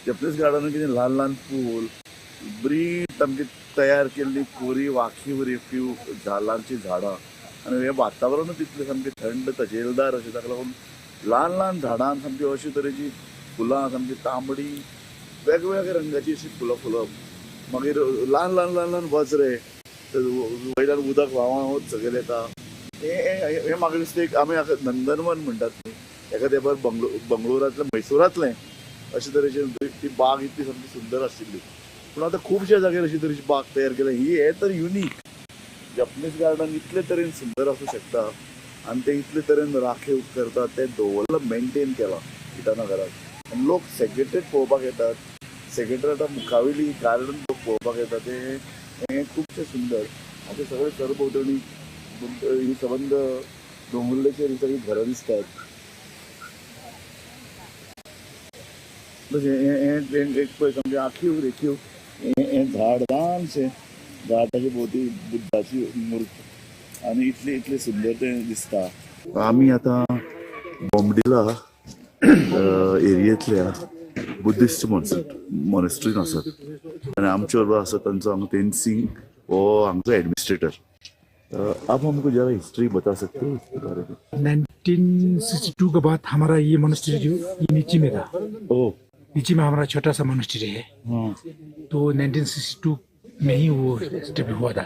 जपनीज गार्डनान कितें ल्हान ल्हान पूल, बरी सामकी तयार केल्ली कोरी वाखीव रेखीव झाडांची झाडां आनी हे वातावरणूच तितलें सामकें थंड तजेलदार अशें. ताका लागून ल्हान ल्हान झाडां सामकी अशे तरेची फुलां सामकी तांबडी वेगवेगळ्या रंगाची अशी फुलां फुलप. मागीर ल्हान ल्हान ल्हान ल्हान वज्रे वयल्यान उदक व्हांवून सकयल येता. हे म्हाका दिसता एक आमी नंदनवन म्हणटात न्ही, एका तेंपार बंगळुरांतलें मैसूरांतलें अशे तरेचे ती बाग इतली सामकी सुंदर आशिल्ली. पूण आतां खुबशे जाग्यार अशी तरेची बाग तयार केल्या. हे तर युनीक. जपनीज गार्डन इतले तरेन सुंदर आसूं शकता आनी ते इतले तरेन राखीव करतात, ते दवरलं मेंटेन केलां इटानगराक. आनी लोक सेक्रेटरीएट पळोवपाक येतात. सेक्रेटरीएटा मुखावेली गार्डन लोक पळोवपाक येतात. हे खुबशे सुंदर. आतां सगळे सरभोंवतणी ही संबंद दोंगुल्लेचेर ही सगळीं घरां दिसतात. एक पळय सामकें आखीव रेखीव हे झाड ल्हानशें झाड ताचे भोंवती बुद्धाची मूर्त आनी इतले सुंदर तें दिसता. आमी आतां बोमडिला एरियेंतल्या बुद्धिस्ट मॉनेस्ट्रीन आसात आनी आमचे बरोबर आसा तांचो हांगा तेनसिंग हो हांगचो एडमिनिस्ट्रेटर. आप हमको जरा हिस्ट्री बता सकते हो इसके बारे में? 1962 के बाद हमारा ये मोनेस्ट्री जो ये नीचे में था। नीचे में हमारा छोटा सा मोनेस्ट्री है। तो 1962 में ही वो स्टेप हुआ था।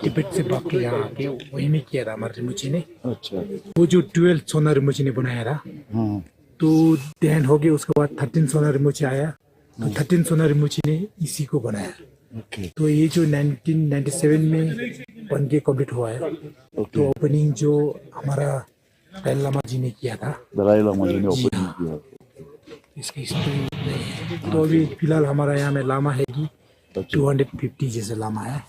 तिब्बत से भाग के यहाँ आके वहीं में किया था हमारे रिमुची ने। अच्छा। वो जो 12 सोना रिमुची ने बनाया था। तो देन हो गया, उसके बाद 13 सोना रिमुची आया। तो 13 सोना रिमुची ने इसी को बनाया। तो ये जो 1997 में बन के कंप्लीट हुआ है। तो ओपनिंग जो हमारा दलाई लामा जी ने किया था। दलाई लामा जी ने ओपनिंग किया। इसकी हिस्ट्री तो अभी फिलहाल हमारा यहाँ में लामा है कि 250 जैसे लामा है।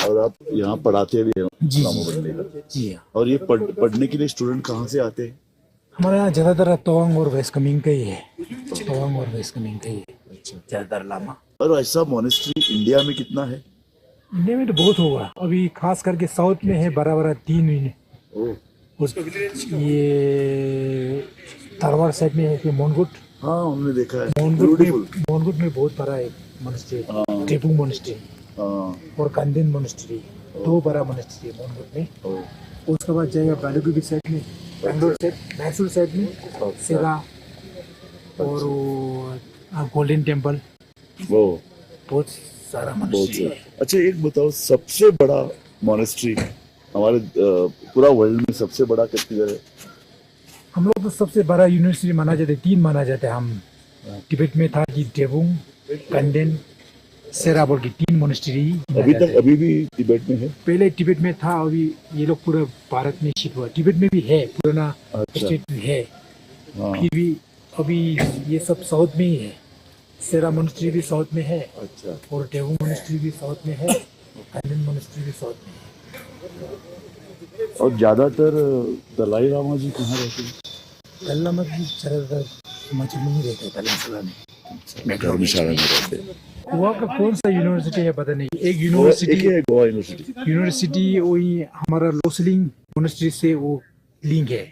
और आप यहाँ पढ़ाते भी हैं? जी लामा बनने का? जी हाँ। और ये पढ़ने के लिए स्टूडेंट कहाँ से आते हैं? हमारे यहाँ ज्यादातर तवांग और वेस्ट कमिंग का ही है। तवांग और वेस्ट कमिंग का ही है ज्यादातर लामा। और ऐसा मोनेस्ट्री इंडिया में कितना है? इंडिया में तो बहुत होगा। अभी खास करके साउथ में है बड़ा 3 ये तारवार साइड में है कि मोनगुट। हाँ, हमने देखा है। मोनगुट में बहुत बड़ा है मोनेस्ट्री, टेपू मोनेस्ट्री और कंदेन मोनेस्ट्री, 2 बड़ा मोनेस्ट्री है मोनगुट में। उसके बाद जाएगा बालुगुबी साइड में, मैसूर साइड में सेरा और गोल्डन टेम्पल। वो बहुत सारा मोनेस्ट्री है। अच्छा, एक बताओ, सबसे बड़ा मोनेस्ट्री हमारे पूरा वर्ल्ड में सबसे बड़ा किधर है? हम लोग तो सबसे बड़ा यूनिवर्सिटी माना जाता है, 3 माना जाता है। हम तिब्बत में था कि टेबुंग, कंडेन, सेरा बोल की 3 मोनेस्ट्री अभी भी तिब्बत में है। पहले तिब्बत में था, अभी ये लोग पूरे भारत में शिफ्ट हुआ। तिब्बत में भी है, पुराना स्टेट में है। फिर भी अभी ये सब साउथ में ही है। सेरा मोनेस्ट्री भी साउथ में है। अच्छा। और टेबुंग मोनेस्ट्री भी साउथ में है। कंडेन मोनेस्ट्री भी साउथ में है। और ज्यादातर दलाई लामा जी कहाँ रहते हैं? दलाई लामा जी ज्यादातर हिमाचल में ही रहते हैं, धर्मशाला में। धर्मशाला में रहते हैं। गोवा का कौन सा यूनिवर्सिटी है पता नहीं। एक यूनिवर्सिटी है गोवा यूनिवर्सिटी वही हमारा लोसलिंग मोनेस्ट्री से वो लिंक है।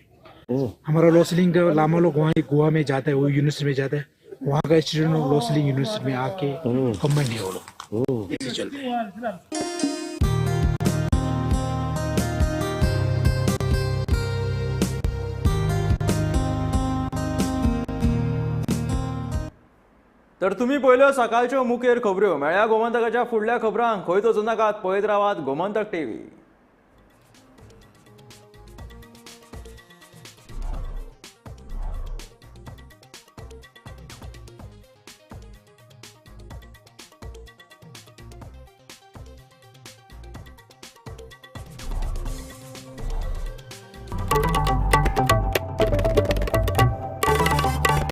हमारा लोसलिंग का लामा लोग वहाँ गोवा में जाता है, वो यूनिवर्सिटी में जाता है। वहाँ का स्टूडेंट लोसलिंग यूनिवर्सिटी में आके कंबाइंड है वो लोग। ऐसे चलते हैं। तर तुम्ही पळयल्यो सकाळच्यो मुखेल खबऱ्यो। मेळ्या गोमंतकाच्या फुडल्या खबरांक खंय वचूं नाकात, पळयत रावात गोमंतक टीव्ही।